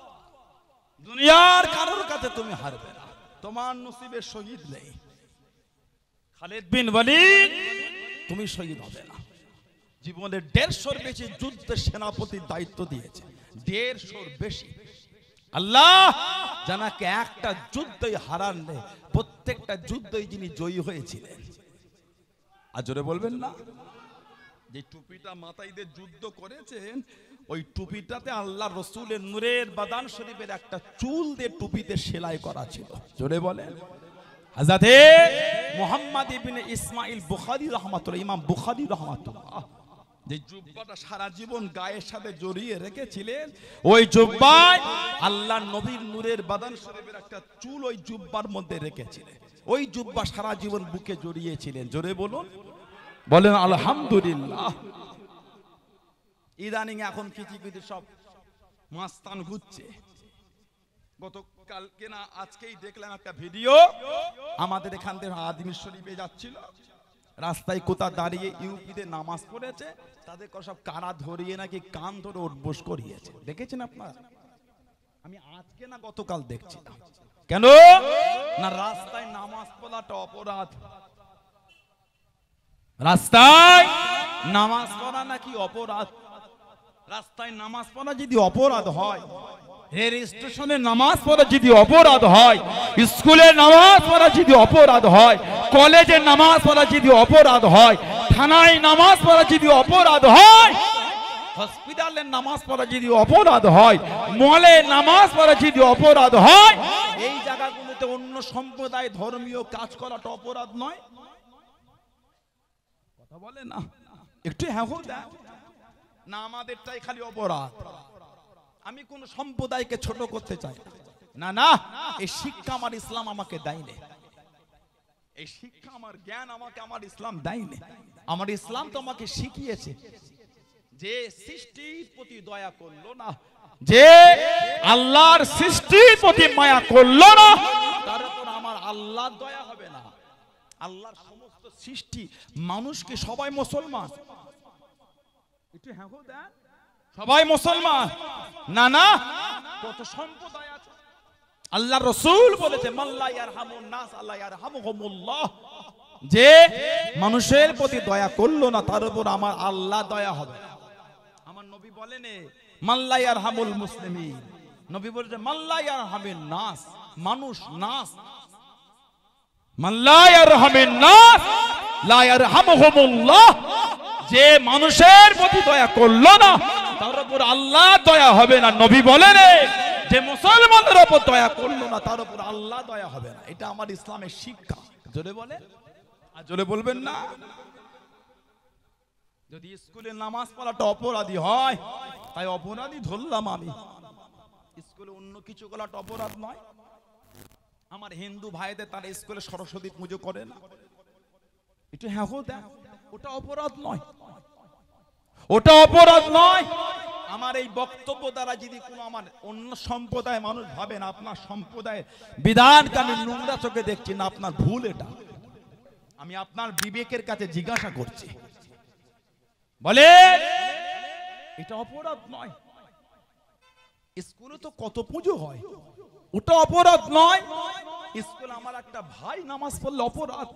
দুনিয়ার কারোর কাছে তুমি হারবে না, তোমার নসিবে শহীদ নেই। খালিদ বিন ওয়ালিদ তুমি শহীদ হবে না। জীবনে 150-র বেশি যুদ্ধের সেনাপতির দায়িত্ব দিয়েছে, 150-র বেশি। আল্লাহ জানাকে একটা যুদ্ধই হারান নেই, প্রত্যেকটা যুদ্ধই যিনি জয়ী হয়েছিলেন। আর জোরে বলবেন না? যে টুপিটা মাথায় দিয়ে যুদ্ধ করেছেন, ওই টুপিটাতে আল্লাহ রসুলের নূরের বাদান শরীফের একটা চুল দিয়ে টুপিতে সেলাই করা ছিল। জোরে বলেন। হযরতে মুহাম্মদ ইবনে ইসমাইল বুখারী রাহমাতুল্লাহ, ইমাম বুখারী রাহমাতুল্লাহ যে জুব্বাটা সারা জীবন গায়ের সাথে জড়িয়ে রেখেছিলেন, ওই জুব্বায় আল্লাহ নবীর নূরের বাদান শরীফের একটা চুল ওই জুব্বার মধ্যে রেখেছিলেন। ওই জুব্বা সারা জীবন বুকে জড়িয়েছিলেন। জোরে বলুন, বলেন আলহামদুলিল্লাহ। ইদানিং এখন কিছু কিছু সব মাস্তান ঘুরছে। গতকালকে না আজকেই দেখলাম একটা ভিডিও, আমাদের এখান থেকে আজমির শরীফে যাচ্ছিল, রাস্তায় কোথা দাঁড়িয়ে ইউপিতে নামাজ পড়েছে, তাদের সব কারা ধরিয়ে নাকি কান ধরে উঠবোস করিয়েছে। দেখেছেন আপনারা? আমি আজকে না গতকাল দেখছি। কেন না রাস্তায় নামাজ পড়াটা অপরাধ। রাস্তায় নামাজ পড়া নাকি অপরাধ। রাস্তায় নামাজ পড়া যদি অপরাধ হয়, রেল স্টেশনে নামাজ পড়া যদি অপরাধ হয়, স্কুলে নামাজ পড়া যদি অপরাধ হয়, কলেজে নামাজ পড়া যদি অপরাধ হয়, থানায় নামাজ পড়া যদি অপরাধ হয়, হসপিটালে নামাজ পড়া যদি অপরাধ হয়, মলে নামাজ পড়া যদি অপরাধ হয়, এই জায়গাগুলোতে অন্য সম্প্রদায় ধর্মীয় কাজ করাটা অপরাধ নয়? কথা বলে না একটু? হ্যাঁ না, আমাদেরটাই খালি অপরাধ। আমি কোন সম্প্রদায়কে ছোট করতে চাই না, না, এই শিক্ষা আমার ইসলাম আমাকে দেয়নি। এই শিক্ষা আমার জ্ঞান আমাকে আমার ইসলাম দেয়নি। আমার ইসলাম তো আমাকে শিখিয়েছে যে সৃষ্টির প্রতি দয়া করলো না, যে আল্লাহর সৃষ্টির প্রতি মায়া করলো না, তার উপর আমার আল্লাহর দয়া হবে না। আল্লাহর সমস্ত সৃষ্টি মানুষকে সবাই মুসলমান, একটু হ্যাঁ দেন, সবাই মুসলমান না, না, কত সম্প্রদায় আছে। আল্লাহ রাসূল বলেছে মাল্লা ইয়ারহামুন নাস আল্লাহ ইয়ারহামুহুমুল্লাহ, যে মানুষের প্রতি দয়া করলো না তার উপর আমার আল্লাহ দয়া হবে। আমার নবী বলেন মাল্লা ইয়ারহামুল মুসলিমিন, নবী বলেছে মাল্লা ইয়ারহামিন নাস, মানুষ নাস, মাল্লা ইয়ারহামিন নাস লা ইয়ারহামুহুমুল্লাহ, যে মানুষের প্রতি দয়া করলো না তার উপর আল্লাহ দয়া হবে না। নবী বলেন যে মুসলমানদের উপর দয়া করলো না তার উপর আল্লাহ দয়া হবে না। এটা আমার ইসলামের শিক্ষা। জোরে বলে, আর জোরে বলবেন না। যদি স্কুলে নামাজ পড়াটা অপরাধী হয়, তাই অপরাধী ধরলাম আমি। স্কুলে অন্য কিছু করাটা অপরাধ নয়। আমার হিন্দু ভাইদের তারা স্কুলে সরস্বতী পুজো করে না, একটু হ্যাঁ দেখ, ওটা অপরাধ নয়, ওটা অপরাধ নয়। আমার এই বক্তব্য দ্বারা যদি কোনো আমার অন্য সম্প্রদায় মানুষ ভাবেন আপনার সম্প্রদায়ের বিধানকে আমি নোংরা চোখে দেখছি না, আপনার ভুল। এটা আমি আপনার বিবেকের কাছে জিজ্ঞাসা করছি, বলে এটা অপরাধ নয়। স্কুলে তো কত পুজো হয়, ওটা অপরাধ নয়। স্কুলে আমার একটা ভাই নামাজ পড়লে অপরাধ?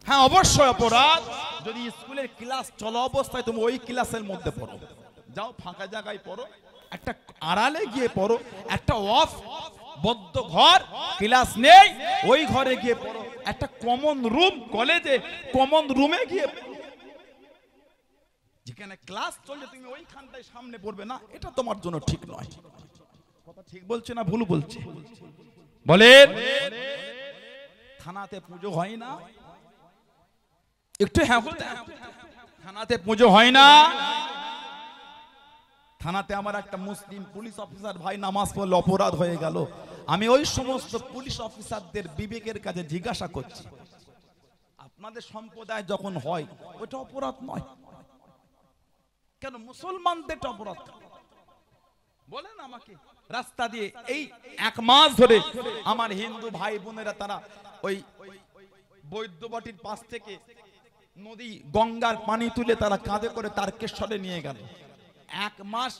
হ্যাঁ অবশ্যই অপরাধ। যদি স্কুলের ক্লাস চলা অবস্থায় তুমি ওই ক্লাসের মধ্যে পড়ো, যাও ফাঁকা জায়গায় পড়ো, একটা আড়ালে গিয়ে পড়ো, একটা অফ বদ্ধ ঘর, ক্লাস নেই, ওই ঘরে গিয়ে পড়ো, একটা কমন রুম, কলেজে কমন রুমে গিয়ে যেখানে ক্লাস চলছে তুমি ওইখানটায় সামনে পড়বে না, এটা তোমার জন্য ঠিক নয়। কথা ঠিক বলছে না ভুল বলছে? বলে থানাতে পুজো হয় না, একটু হ্যাঁ, থানাতে পুজো হয় না। থানাতে আমার একটা মুসলিম পুলিশ অফিসার ভাই নামাজ পড়লে অপরাধ হয়ে গেল। আমি ওই সমস্ত পুলিশ অফিসারদের বিবেকের কাছে জিজ্ঞাসা করছি, আপনাদের সম্প্রদায় যখন হয় ওইটা অপরাধ নয় কেন? মুসলমানদের অপরাধ বলেন আমাকে। রাস্তা দিয়ে এই এক মাস ধরে আমার হিন্দু ভাই বোনেরা তারা ওই বৈদ্যবাটির পাশ থেকে নদী গঙ্গার পানি তুলে তারা কাঁধে করে তারকেশ্বরে নিয়ে গেল। এক মাস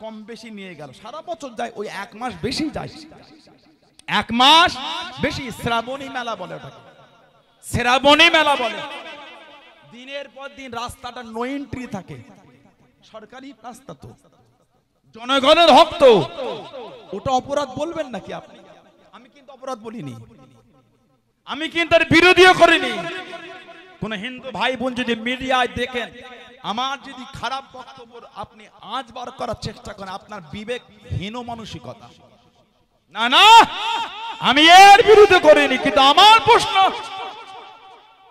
কম বেশি নিয়ে গেল, সারা বছর যায়, ওই এক মাস বেশি যায়, এক মাস বেশি। শ্রাবণী মেলা বলে ওটাকে, শ্রাবণী মেলা বলে। দিনের পর দিন রাস্তাটা নো এন্ট্রি থাকে, সরকারি রাস্তা তো, জনগণের হক তো, ওটা অপরাধ বলবেন নাকি আপনি? আমি কিন্তু অপরাধ বলিনি, আমি কিন্তু এর বিরোধীও করিনি। কোন হিন্দু ভাই বোন যদি মিডিয়ায় দেখেন আমার যদি খারাপ বক্তব্য আপনি আজ বার করার চেষ্টা করেন, আপনার বিবেকহীন মানসিকতা। না না, আমি এর বিরুদ্ধে করিনি, কিন্তু আমার প্রশ্ন,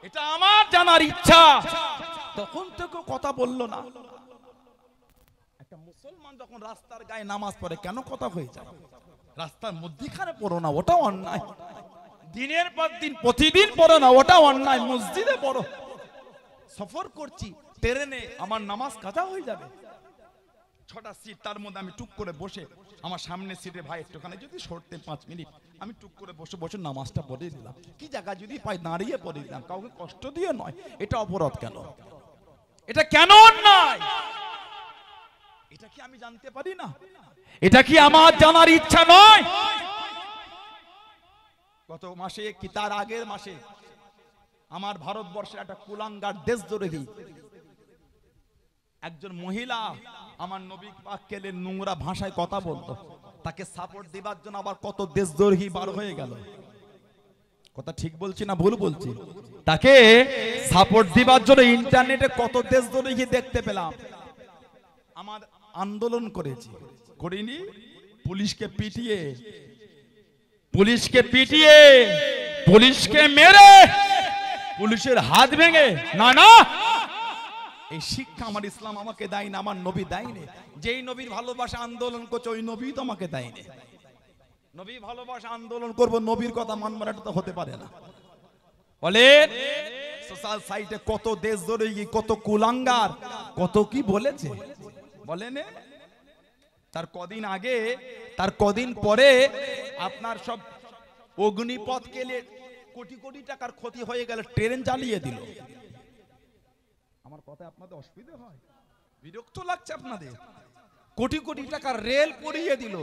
এটা আমার জানার ইচ্ছা। তখন থেকে কথা বললো না। একটা মুসলমান যখন রাস্তার গায়ে নামাজ পড়ে কেন কথা হয়ে যায়? রাস্তার মধ্যখানে পড়ো না, ওটাও অন্যায়। দিনের পর দিন প্রতিদিন পড়ো না, ওটাও অন্যায়। মসজিদে পড়ো। সফর করছি ট্রেনে, আমার নামাজ কাজা হয়ে যাবে। 6টা সিট, তার মধ্যে আমি টুক করে বসে, আমার সামনে সিটে ভাই একটুখানি যদি সরতে 5 মিনিট, আমি টুক করে বসে বসে নামাজটা পড়ে দিলাম। কি জায়গা যদি পাই দাঁড়িয়ে পড়ে দিলাম, কাউকে কষ্ট দিয়ে নয়। এটা অপরাধ কেন? এটা কেন অন্যায়? এটা কি আমি জানতে পারি না? এটা কি আমার জানার ইচ্ছা নয়? গত মাসে কি তার আগের মাসে আমার ভারতবর্ষের একটা কুলাঙ্গার দেশদ্রোহী একজন মহিলা আমার নবী পাককে নোংরা ভাষায় কথা বলতো। তাকে সাপোর্ট দেবার জন্য আবার কত দেশদ্রোহী বার হয়ে গেল। কথা ঠিক বলছি না ভুল বলছি? তাকে সাপোর্ট দিবার জন্য ইন্টারনেটে কত দেশদ্রোহী দেখতে পেলাম। আমার আন্দোলন করেছি, করিনি? পুলিশকে পিটিয়ে, পুলিশকে মেরে, পুলিশের হাত ভেঙে। না না, এই শিক্ষা আমার ইসলাম আমাকে দেয়নি, আমার নবী দেয়নি। যেই নবীর ভালোবাসা আন্দোলন করছে ওই নবী তো আমাকে দেয়নি। নবী ভালোবাসা আন্দোলন করব, নবীর কথা মানব না, এটা তো হতে পারে না। বলে সোশ্যাল সাইটে কত দেশদ্রোহী, কত কুলাঙ্গার, কত কি বলেছে বলেন। তার কদিন আগে, তার কদিন পরে আপনার সব অগ্নিপথ কেলে কোটি কোটি টাকার ক্ষতি হয়ে গেল, ট্রেন জ্বালিয়ে দিল। আমার কথা আপনাদের অসুবিধা হয়? বিরক্ত লাগছে আপনাদের? কোটি কোটি টাকার রেল পুড়িয়ে দিল।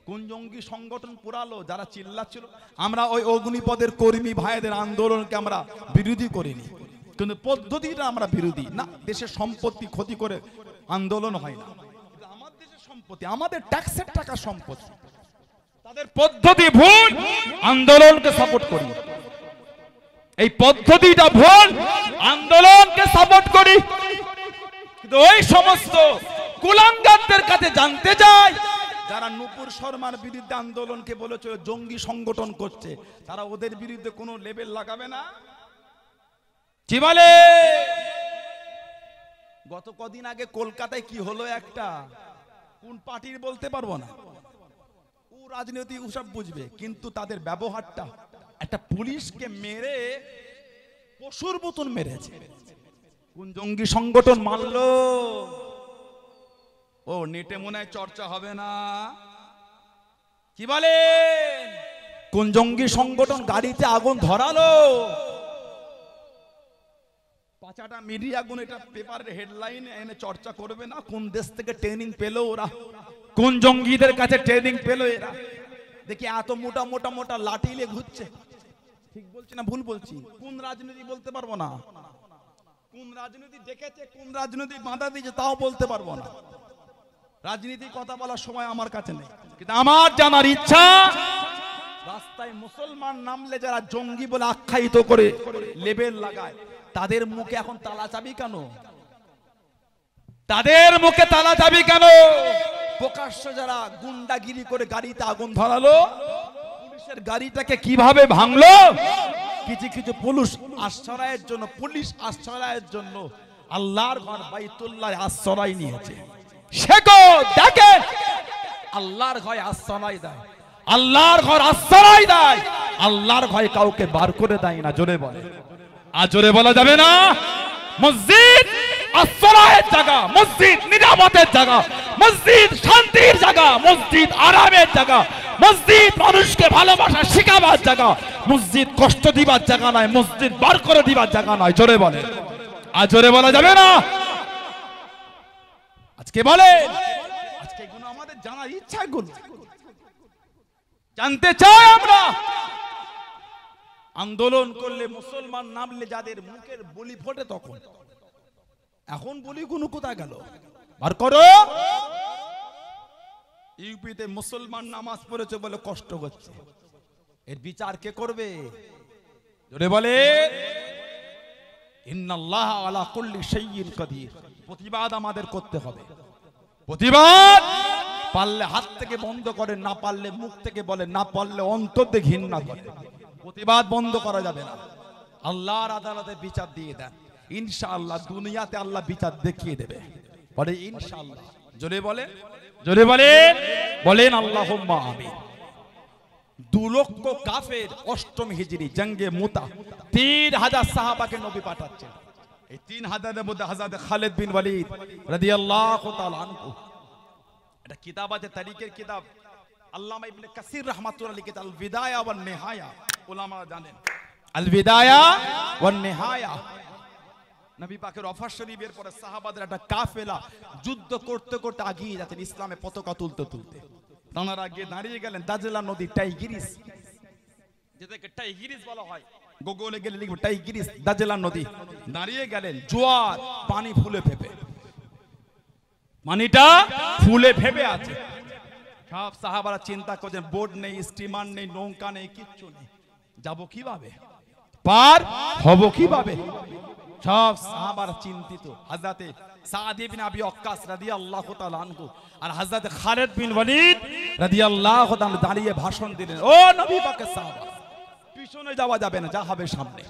কোন জঙ্গি সংগঠন পুরালো? যারা চিল্লাচ্ছিল। আমরা ওই অগ্নিপথের কর্মী ভাইদের আন্দোলনকে আমরা বিরোধী করিনি, কিন্তু পদ্ধতিটা আমরা বিরোধী না। দেশের সম্পত্তি ক্ষতি করে আন্দোলন হয় না। আমার দেশের সম্পত্তি, আমাদের ট্যাক্সের টাকা সম্পত্তি। তাদের পদ্ধতি ভুল, আন্দোলনকে সাপোর্ট করি। এই পদ্ধতিটা ভুল, আন্দোলনকে সাপোর্ট করি। কিন্তু ওই সমস্ত কুলাঙ্গারদের কাছে জানতে চাই, যারা নূপুর শর্মার বিরুদ্ধে আন্দোলনকে বলেছিল জঙ্গি সংগঠন করছে, তারা ওদের বিরুদ্ধে কোনো লেবেল লাগাবে না? কি বলে? গত কদিন আগে কলকাতায় কি হলো, একটা কোন পার্টির বলতে পারবো না, ও রাজনীতি ওসব বুঝবে, কিন্তু তাদের ব্যবহারটা, একটা পুলিশকে মেরে পশুর মতন মেরেছে। কোন জঙ্গি সংগঠন মারলো? ও নেটে মনে হয় চর্চা হবে না। কি বলে? কোন জঙ্গি সংগঠন গাড়িতে আগুন ধরালো? 5টা মিডিয়া গুণ এটা পেপারের হেডলাইন এনে চর্চা করবে না? কোন দেশ থেকে ট্রেনিং পেলো ওরা? কোন জঙ্গিদের কাছে ট্রেনিং পেলো এরা? দেখি এত মোটা মোটা মোটা লাঠি নিয়ে ঘুরছে। ঠিক বলছি না ভুল বলছি? কোন রাজনীতি বলতে পারবো না। কোন রাজনীতি ডেকেছে, কোন রাজনীতি বাধা দিয়েছে তাও বলতে পারবো না। রাজনীতির কথা বলার সময় আমার কাছে নেই, কিন্তু আমার জানার ইচ্ছা, রাস্তায় মুসলমান নামলে যারা জঙ্গি বলে আখ্যায়িত করে লেবেল লাগায়, তাদের মুখে এখন তালা চাবি কেন? তাদের মুখে তালা চাবি কেন? প্রকাশ্য যারা গুন্ডাগিরি করে গাড়িতে আগুন ধরালো, পুলিশের গাড়িটাকে কিভাবে ভাঙলো, কিছু কিছু পুলিশ আশ্রয়ের জন্য, পুলিশ আশ্রয়ের জন্য আল্লাহর ঘর বাইতুল্লাহ আশ্রয় নিয়েছে। শেখো দেখে, আল্লাহর ঘরে আশ্রয় দেয়, আল্লাহর ঘর আশ্রয় দেয়, আল্লাহর ঘরে কাউকে বার করে দেয় না। জোরে বলে, আর জোরে বলা যাবে না? মসজিদ আশ্রয়ের জায়গা, মসজিদ নিরাপদের জায়গা, মসজিদ শান্তির জায়গা, মসজিদ আরামের জায়গা, মসজিদ মানুষকে ভালোবাসা শিখাবার জায়গা, মসজিদ কষ্ট দিবার জায়গা নয়, মসজিদ বার করে দিবার জায়গা নয়। জোরে বলে, আর জোরে বলা যাবে না? আজকে বলে, আজকে এগুলো আমাদের জানার ইচ্ছা, গুলো জানতে চাই আমরা। আন্দোলন করলে, মুসলমান নামলে যাদের মুখের বলি ফোটে, তখন এখন বলি গুলো কোথায় গেল? বার করো। ইউপিতে মুসলমান নামাজ পড়েছে বলে কষ্ট হচ্ছে, এর বিচার কে করবে? জোরে বলে, ইন্নাল্লাহা আলা কুল্লি শাইইন কাদির। প্রতিবাদ আমাদের করতে হবে। প্রতিবাদ পারলে হাত থেকে বন্ধ করে, না পারলে মুখ থেকে বলে, না পারলে অন্তর দিয়ে ঘৃণা করে। প্রতিবাদ বন্ধ করা যাবে না। আল্লাহর আদালতে বিচার দিয়ে দেন ইনশাআল্লাহ। দুনিয়াতে আল্লাহ বিচার দেখিয়ে দেবে। বলে ইনশাআল্লাহ। জোরে বলে, জোরে বলেন, বলেন আল্লাহুম্মা আমিন। 2 লক্ষ কাফের 8ম হিজরি জঙ্গে মুতা 3000 সাহাবাকে নবী পাঠাচ্ছেন। এই 3000 এর মধ্যে হযরত খালিদ বিন ওয়ালিদ রাদিয়াল্লাহু তাআলা আনহু, এটা কিতাব আছে, তারিখের কিতাব, আল্লামা ইবনে কাসির রাহমাতুল্লাহ লিখিত আল বিদায়া ওয়ান নিহায়া। উলামারা জানেন আল বিদায়া ওয়ান নিহায়া। নবী পাকের ওফাত শরীফের পরে সাহাবাদের একটা কাফেলা যুদ্ধ করতে করতে এগিয়ে যাচ্ছেন ইসলামে পতাকা তুলতে তুলতে। তারা গিয়ে দাঁড়িয়ে গেলেন দাজলা নদী, টাইগ্রিস, যেটাকে টাইগ্রিস বলা হয়, গুগলে গেলে লিখবে টাইগ্রিস, দাজলা নদী। দাঁড়িয়ে গেলেন, জোয়ার, পানি ফুলে ফেপে, পানিটা ফুলে ফেপে আছে। সব সাহাবারা চিন্তা করছেন, বোট নেই, স্টিমার নেই, নৌকা নেই, কিচ্ছু নেই, যাবো কিভাবে, পার হব কিভাবে। সব সাহাবারা চিন্তিত। হযরতে সাদ ইবনে আবি ওয়াক্কাস রাদিয়াল্লাহু তাআলা আনহু আর হযরতে খালিদ বিন ওয়ালিদ রাদিয়াল্লাহু তাআলা দাঁড়িয়ে ভাষণ দিলেন, ও নবী পাকের সাহাবা, পিছনে যাওয়া যাবে না, যা হবে সামনে।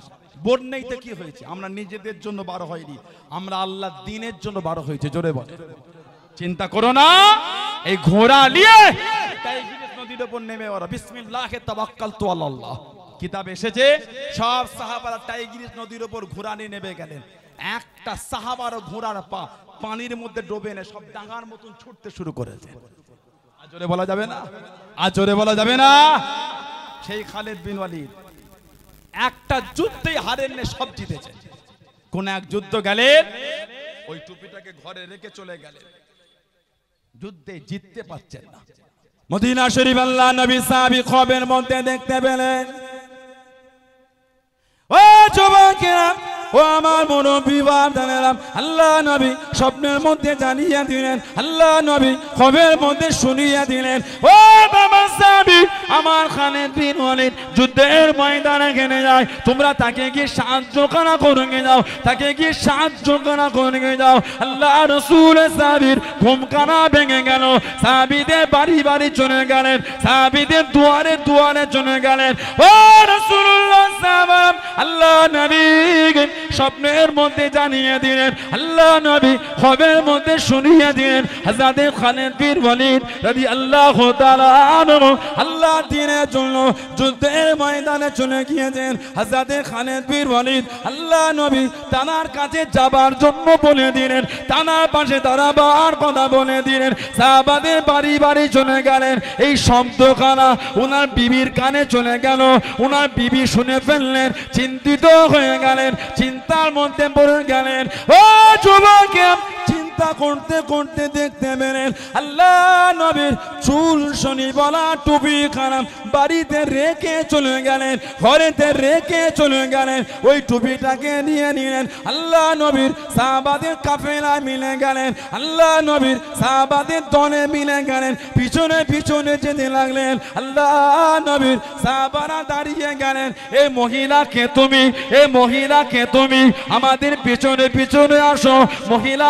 বোট নেই তো কি হয়েছে, আমরা নিজেদের জন্য বার হইনি, আমরা আল্লাহর দ্বীনের জন্য বার হয়েছে। জোরে বলে, চিন্তা করো না। এই ঘোড়া নিয়ে টাইগ্রিস নদীর উপর নেমে ওরা বিসমিল্লাহে তাওয়াক্কালতু আলাল্লাহ কিতাবে এসেছে। সব সাহাবারা টাইগ্রিস নদীর উপর ঘোড়া নিয়ে নেমে গেলেন। একটা সাহাবার ঘোড়ার পা পানির মধ্যে ডোবে না, সব ডাঙার মতন ছুটতে শুরু করেছে। আজরে বলা যাবে না, আজরে বলা যাবে না। সেই খালিদ বিন ওয়ালিদ একটা যুদ্ধে হারেন না, সব জিতেছে। কোন এক যুদ্ধ গেলেন, ওই টুপিটাকে ঘরে রেখে চলে গেলেন, যুদ্ধে জিততে পারছেন না। মদিনা শরীফ আল্লাহ নবী সাহাবী খবের মধ্যে দেখতে পেলেন, ও যুবকেরা, ও আমার মুরব্বী বাপদানেরা, আল্লাহ নবী স্বপ্নের মধ্যে জানিয়ে দিলেন, আল্লাহ নবী খবরের মধ্যে শুনিয়ে দিলেন, ও বাবা সাহাবী, আমার খালিদ বিন ওয়ালিদ যুদ্ধের ময়দানে গেলে যায়, তোমরা তাকে গিয়ে সাহায্য করা করে যাও, তাকে গিয়ে সাহায্য করা করে যাও। আল্লাহ রাসূল সাহাবীর ঘুমখানা ভেঙে গেল, সাহাবীদের বাড়ি বাড়ি চলে গেলেন, সাহাবীদের দুয়ারে দুয়ারে চলে গেলেন। ও রাসূলুল্লাহ সাহাবা, আল্লাহ নবী স্বপ্নের মধ্যে জানিয়ে দিলেন, আল্লাহ নবী খবরের মধ্যে শুনিয়ে দিলেন, হযরত খালিদ বিন ওয়ালিদ রাদিয়াল্লাহু তাআলা আনহু আল্লাহ দ্বীনের জন্য যুদ্ধের ময়দানে চলে গিয়েছেন। হযরত খালিদ বিন ওয়ালিদ আল্লাহ নবী তানার কাছে যাবার জন্য বলে দিলেন, তানার পাশে দাঁড়াবার কথা বলে দিলেন। সাহাবাদের বাড়ি বাড়ি চলে গেলেন। এই শব্দখানা ওনার বিবির কানে চলে গেল, ওনার বিবি শুনে ফেললেন, চিন্তিত হয়ে গেলেন, চিন্তার মধ্যে পড়ে গেলেন। ও যুবক, চিন্তা করতে করতে দেখতে পেলেন আল্লাহ নবীর চুল শনি বলা টুপি খারাপ বাড়িতে রেখে চলে গেলেন, ঘরেতে রেখে চলে গেলেন। ওই টুপিটাকে নিয়ে নিলেন, আল্লাহ নবীর সাহাবাদের কাফেলায় মিলে গেলেন, আল্লাহ নবীর সাহাবাদের দলে মিলে গেলেন, পিছনে পিছনে যেতে লাগলেন। আল্লাহ নবীর সাহাবারা দাঁড়িয়ে গেলেন, এই মহিলাকে তুমি, এই মহিলাকে তুমি আমাদের পিছনে পিছনে আসো। মহিলা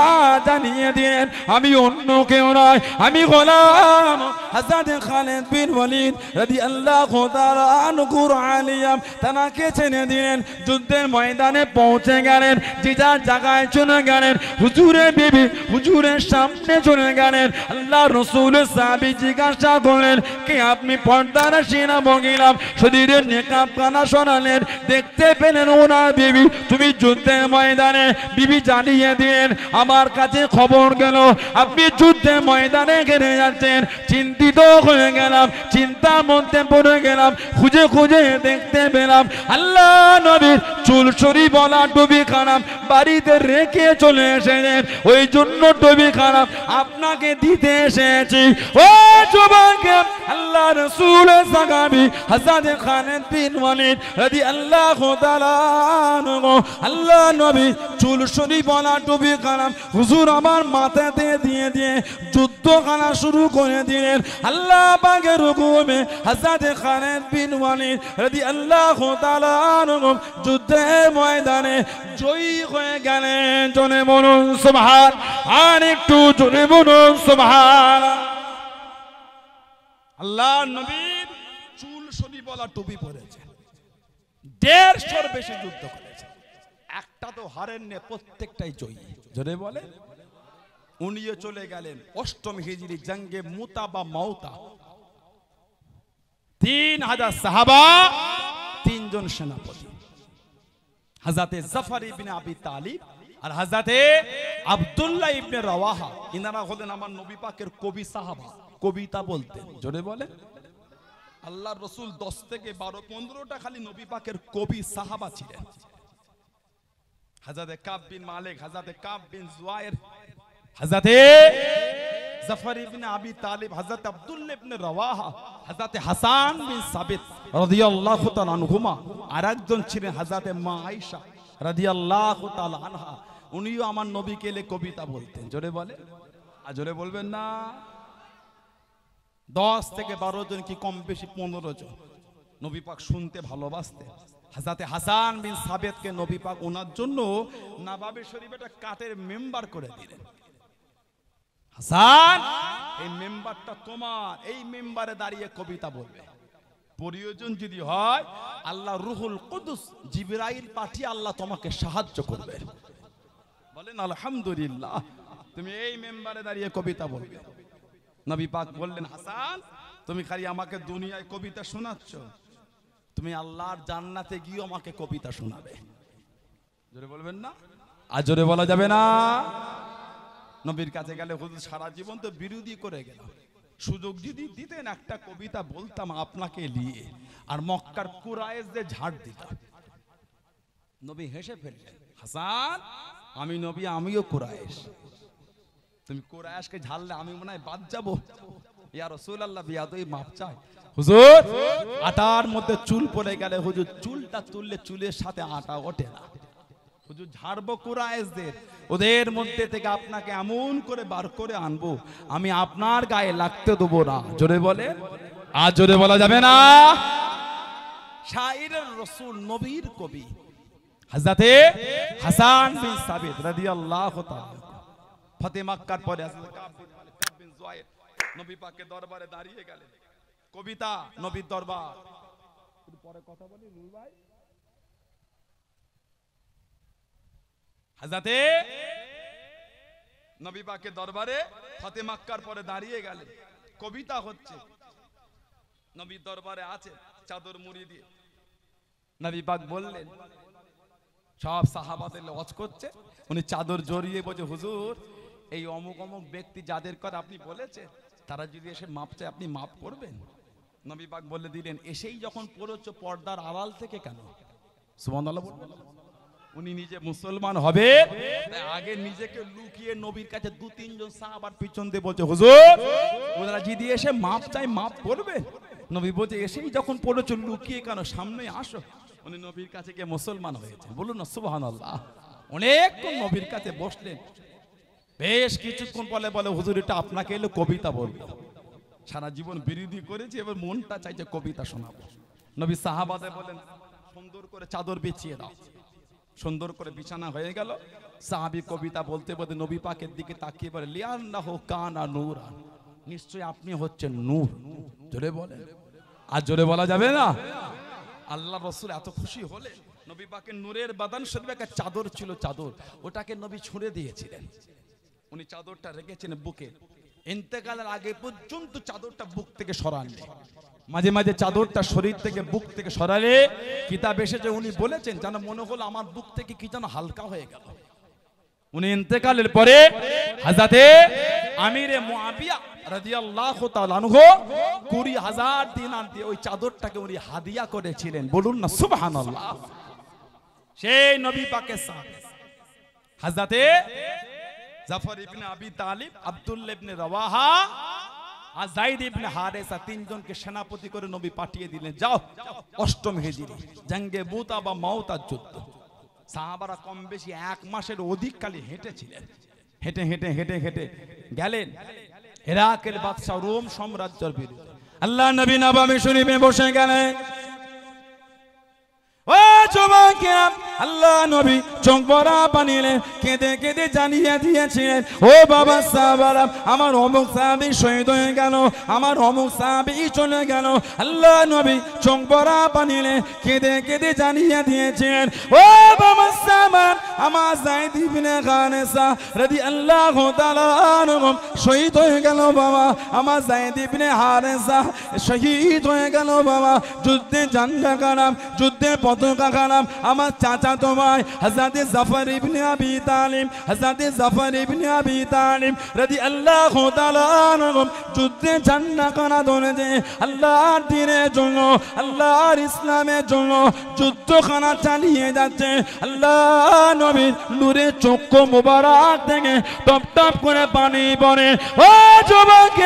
জানিয়ে দিলেন, আমি অন্য কেউ নয়, আমি গোলাম হযরত খালিদ বিন ওয়ালিদ রাদিয়াল্লাহু তাআলা আনহু আলিয়াম। তানাকে ছেড়ে দিলেন, যুদ্ধের ময়দানে পৌঁছে গেলেন, যে যার জায়গায় চলে গেলেন। হুজুরের বিবি হুজুরের সামনে চলে গেলেন। আল্লাহ রাসূলের সাহাবী জিজ্ঞাসা করলেন, কে আপনি? পর্দার সেনা মহিলা, শরীরের নেকাব কানা শোনালেন, দেখতে পেলেন ওনার বিবি। তুমি যুদ্ধের ময়দানে, বিবি জানিয়ে দিলেন, আমার কাছে খবর গেল আপনি যুদ্ধের ময়দানে গেলে যাচ্ছেন। চিন্তিত হয়ে গেলাম, চিন্তার মধ্যে পড়ে গেলাম, খুঁজে খুঁজে দেখতে পেলাম আল্লাহ নবীর চুল শরী বলা টুপি খারাপ বাড়িতে রেখে চলে এসেছেন। ওই জন্য টুপি খারাপ আপনাকে দিতে এসেছি। ও যুবক, আল্লাহ রাসূলের সাহাবী হযরত খালিদ বিন ওয়ালিদ রাদিয়াল্লাহু তাআলা আনহু আল্লাহ নবী চুল শরীফওয়ালা টুপি খানা হুজুর আমার মাথাতে দিয়ে দিয়ে যুদ্ধ খানা শুরু করে দিলেন। আল্লাহ পাকের হুকুমে হযরত খালিদ বিন ওয়ালিদ রাদিয়াল্লাহু তাআলা আনহু যুদ্ধের ময়দানে জয়ী হয়ে গেলেন। জোরে বলুন সুবহান, আর একটু জোরে বলুন সুবহান। আল্লাহ নবীর চুল শরীফওয়ালা টুপি পরেছে, 150 বেশি যুদ্ধ করেছে, একটা তো হারেন নে, প্রত্যেকটাই জয়ী। জোরে বলে। উনিও চলে গেলেন 8ম হিজরি জঙ্গে মুতা বা মাউতা। 3000 সাহাবা, 3 জন সেনাপতি, হযরতে জাফর ইবনে আবি তালিব আর হযরতে আব্দুল্লাহ ইবনে রাওয়াহা। ইনারা হলেন আমার নবী পাকের কবি সাহাবা, কবিতা বলতেন। জোরে বলে। আল্লাহর রাসূল 10 থেকে 12-15টা খালি নবী পাকের কবি সাহাবা ছিলেন। হযরতে কাব বিন মালিক, হযরতে কাব বিন জুয়াইর, হযরতে জাফর ইবনে আবি তালিব, হযরত আব্দুল্লাহ ইবনে রাওয়াহা, হযরতে হাসান বিন সাবিত রাদিয়াল্লাহু তাআলা আনহুমা। আরেকজন ছিলেন হযরতে মা আয়েশা রাদিয়াল্লাহু তাআলা আনহা। উনিও আমার নবীকে নিয়ে কবিতা বলতেন। জোরে বলে। আর জোরে বলবেন না। 10 থেকে 12 জন কি কম বেশি 15 জন নবী পাক শুনতে ভালোবাসতেন। হযরতে হাসান বিন সাবিতকে নবী পাক ওনার জন্য নবাবে শরীফে একটা কাঠের মেম্বার করে দিলেন। হাসান, এই মেম্বারটা তোমার, এই মেম্বারে দাঁড়িয়ে কবিতা বলবে। প্রয়োজন যদি হয় আল্লাহ রুহুল কুদুস জিবরাইল পাঠিয়ে আল্লাহ তোমাকে সাহায্য করবে। বলেন আলহামদুলিল্লাহ। তুমি এই মেম্বারে দাঁড়িয়ে কবিতা বলবে। নবী পাক বললেন, হাসান তুমি খালি আমাকে দুনিয়ায় কবিতা শোনাচ্ছ, তুমি আল্লাহর জান্নাতে গিয়ে আমাকে কবিতা শোনাবে। জোরে বলবেন না। আর জোরে বলা যাবে না। নবীর কাছে গেলে হুজুর সারা জীবন তো বিরোধী করে গেল, সুযোগ যদি দিতেন একটা কবিতা বলতাম আপনাকে নিয়ে, আর মক্কার কুরাইশদের ঝাড় দিতাম। নবী হেসে ফেললেন, হাসান আমি নবী, আমিও কুরাইশ, তুমি কুরাইশকে ঝাড়লে আমি মনে হয় বাদ যাবো। ইয়া রাসূলুল্লাহ বিয়াদই মাপ চাই। হুজুর আটার মধ্যে চুল পড়ে গেলে হুজুর চুলটা তুললে চুলের সাথে আটা ওঠে না। হুজুর ঝাড়বো কুরাইশদের, ওদের মধ্যে থেকে আপনাকে এমন করে বার করে আনবো আমি আপনার গায়ে লাগতে দেবো না। জোরে বলে। আর জোরে বলা যাবে না। শাইরের রাসূল নবীর কবি হযরতে হাসান বিন সাবিত রাদিয়াল্লাহু তাআলা ফতে মক্কার পরে হযরত কাব বিন জুয়াইর নবী পাকের দরবারে দাঁড়িয়ে গেলেন। কবিতা নবীর দরবার। পরে কথা বলি নুর ভাই। হযরতে নবী পাকের দরবারে ফতে মক্কার পরে দাঁড়িয়ে গেলেন। কবিতা হচ্ছে, নবীর দরবারে আছে চাদর মুড়ি দিয়ে। নবী পাক বললেন, সব সাহাবাদের ওয়াজ করছে, উনি চাদর জড়িয়ে বলছে, হুজুর এই অমুক অমুক ব্যক্তি যাদের কথা আপনি বলেছেন তারা যদি এসে মাপ চায় আপনি মাপ করবেন। নবী পাক বলে দিলেন, এসেই যখন পড়েছো পর্দার আড়াল থেকে কেন? সুবহানাল্লাহ বলবেন। উনি নিজে মুসলমান হবে, আগে নিজেকে লুকিয়ে নবীর কাছে 2-3 জন সাহাবার পিছন দিয়ে বলছে, হুজুর ওরা যদি এসে মাপ চাই মাপ করবে। নবী বলছে, এসেই যখন পড়েছো লুকিয়ে কেন, সামনে আসো। উনি নবীর কাছে গিয়ে মুসলমান হয়েছে। বলুন না সুবহানাল্লাহ। অনেকক্ষণ নবীর কাছে বসলেন, বেশ কিছুক্ষণ বলে হুজুর এটা আপনাকে এলো কবিতা বলবো। সারা জীবন বিরোধী করেছি, এবার মনটা চাইছে কবিতা শোনাবো। নবী সাহাবাদের বলেন, সুন্দর করে চাদর বিছিয়ে দাও। সুন্দর করে বিছানা হয়ে গেল। সাহাবী কবিতা বলতে বলতে নবী পাকের দিকে তাকিয়ে বলে, লিআন্নাহু কানা নূরান, নিশ্চয়ই আপনি হচ্ছেন নূর। জোরে বলে। আর জোরে বলা যাবে না। আল্লাহ রাসূল এত খুশি হলে, নবী পাকের নূরের বাদান শরীফে একটা চাদর ছিল, চাদর ওটাকে নবী ছুঁড়ে দিয়েছিলেন। উনি চাদরটা রেখেছেন বুকে, ইন্তেকালের আগে পর্যন্ত চাদরটা বুক থেকে সরাননি। মাঝে মাঝে চাদরটা শরীর থেকে বুক থেকে সরালে কিতাব এসেছে উনি বলেছেন যেন মনে হলো আমার বুক থেকে কি যেন হালকা হয়ে গেল। উনি ইন্তেকালের পরে হযরতে আমিরে মুআবিয়া রাদিয়াল্লাহু তাআলা আনহু 20,000 দিনার দিয়ে ওই চাদরটাকে উনি হাদিয়া করেছিলেন। বলুন না সুবহানাল্লাহ। সেই নবী পাকের সাহাবী হযরতে জাফর ইবনে আবি তালিব, আব্দুল্লাহ ইবনে রাওয়াহা আর যায়েদ ইবনে হারেসা 3 জনকে সেনাপতি করে নবী পাঠিয়ে দিলেন, যাও 8ম হিজরি জঙ্গে মুতা বা মাউতার যুদ্ধ। সাহাবারা কম বেশি 1 মাসের অধিক কালে হেঁটেছিলেন। হেঁটে হেঁটে হেঁটে হেঁটে গেলেন ইরাকের বাদশা রোম সাম্রাজ্যের বিরুদ্ধে। আল্লাহ নবী নববী শরীফে বসে গেলেন। ও যুবকেরা, আল্লাহ নবী চোখ ভরা পানি এলে কেঁদে কেঁদে জানিয়ে দিয়েছিলেন, ও বাবা সাহাবারা, আমার অমুক সাহাবী শহীদ হয়ে গেল, আমার অমুক সাহাবী চলে গেল। আল্লাহ নবী চোখ ভরা পানি এলে কেঁদে কেঁদে জানিয়ে দিয়েছিলেন, ও বাবা সাহাবারা, আমার যায়েদ ইবনে হারেসা রাদিয়াল্লাহু তাআলা আনহু শহীদ হয়ে গেল বাবা, আমার যায়েদ ইবনে হারেসা শহীদ হয়ে গেল বাবা। যুদ্ধে ঝান্ডা খারাপ, যুদ্ধে পতাকা খারাপ, আমার চাচা তোমার হযরতে জাফর ইবনে আবি তালিব, হযরতে জাফর ইবনে আবি তালিব রাদিয়াল্লাহু তাআলা আনহু যুদ্ধে ঝান্ডা খানা ধরেছে আল্লাহর দ্বীনের জন্য, আল্লাহর ইসলামের জন্য যুদ্ধখানা চালিয়ে যাচ্ছে। আল্লাহ নবীর নূরে চক্ষু মোবারক থেকে টপ টপ করে পানি পড়ে। ও যুবক,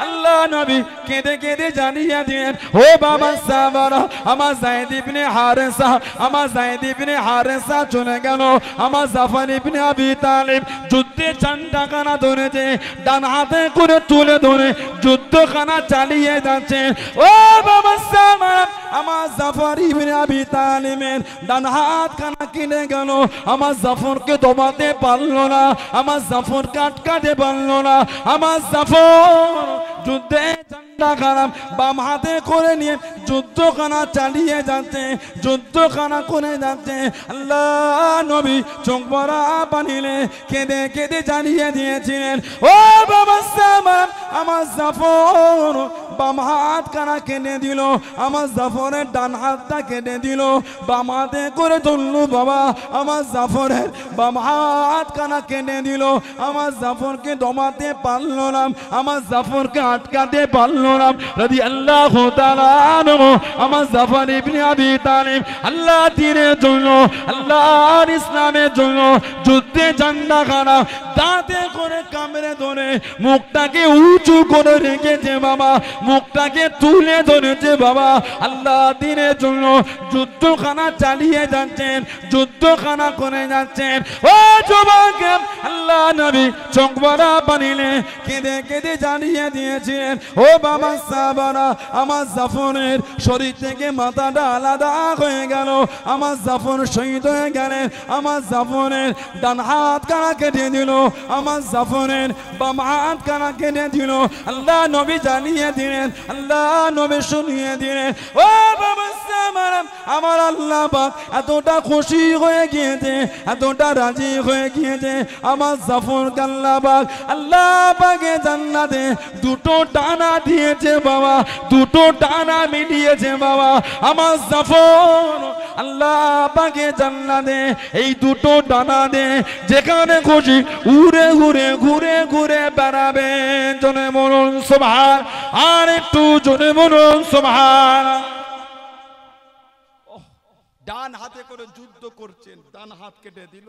আল্লাহ নবী কেঁদে কেঁদে জানিয়ে দেন, ও বাবা সাহাবারা, আমার যায়েদ ইবনে হারেসা, আমার যায়েদ ইবনে হারেসা চলে গেল, আমার জাফর ইবনে আবি তালিব যুদ্ধে ঝান্ডাখানা ধরেছে, ডান হাতে করে তুলে ধরে যুদ্ধখানা চালিয়ে যাচ্ছে। ও বাবা সাহাবারা, আমার জাফর ইবনে আবি তালিবের ডান হাত খানা কিনে গেল, আমার জাফরকে দমাতে পারলো না, আমার জাফরকে আটকাতে পারলো না। আমার জাফর যুদ্ধে ঝান্ডা খারাপ বাম হাতে করে নিয়ে যুদ্ধখানা চালিয়ে যাচ্ছে, যুদ্ধখানা করে যাচ্ছে। আল্লাহ নবী চোখ ভরা পানিলে কেঁদে কেঁদে জানিয়ে দিয়েছিলেন, ও বাবা সাহাবা, আমার জাফর বাম হাত কানা কেটে দিল, আমার জাফরের ডান হাতটা কেটে দিল, বাম হাতে করে ধরলো বাবা, আমার জাফরের বাম হাত কানা কেটে দিল, আমার জাফরকে দমাতে পারলো না, আমার জাফরকে আটকাতে পারলো না। রাদিয়াল্লাহু তাআলা আনহু আমার জাফর ইবনে আবি তালিব আল্লাহ দ্বীনের জন্য, আল্লাহর ইসলামের জন্য যুদ্ধে ঝান্ডা খানা দাঁতে করে কামড়ে ধরে মুখটাকে উঁচু করে রেখেছে বাবা, মুখটাকে তুলে ধরেছে বাবা, আল্লাহ দ্বীনের জন্য যুদ্ধখানা চালিয়ে যাচ্ছেন, যুদ্ধখানা করে যাচ্ছেন। ও যুবক, আল্লাহ নবী চোখ ভরা পানিলে কেঁদে কেঁদে জানিয়ে দিয়েছেন, ও বাবা সাহাবারা, আমার জাফরের শরীর থেকে মাথাটা আলাদা হয়ে গেল, আমার জাফর শহীদ হয়ে গেলেন, আমার জাফরের ডান হাত কানা কেটে দিল, আমার জাফরের বাম হাত কানা কেটে দিল। আল্লাহ নবী জানিয়ে দিলেন, আল্লাহ নবী শুনিয়ে দিলেন, ও বাবা সাহাবারা, আমার আল্লাহ পাক এতটা খুশি হয়ে গিয়েছে, এতটা রাজি হয়ে গিয়েছে, আমার জাফর আল্লাহ পাক, আল্লাহ পাকে জান্নাতে দুটো ডানা দিয়েছে বাবা, দুটো ডানা মিলিয়েছে বাবা, আমার জাফর আল্লাহ পাকে জান্নাতে এই দুটো ডানা দে যেখানে খুশি উড়ে ঘুরে ঘুরে ঘুরে বেড়াবেন। জোরে বলুন সুবহান, আর একটু জোরে বলুন সুবহান। ডান হাতে করে যুদ্ধ করছেন, ডান হাত কেটে দিল,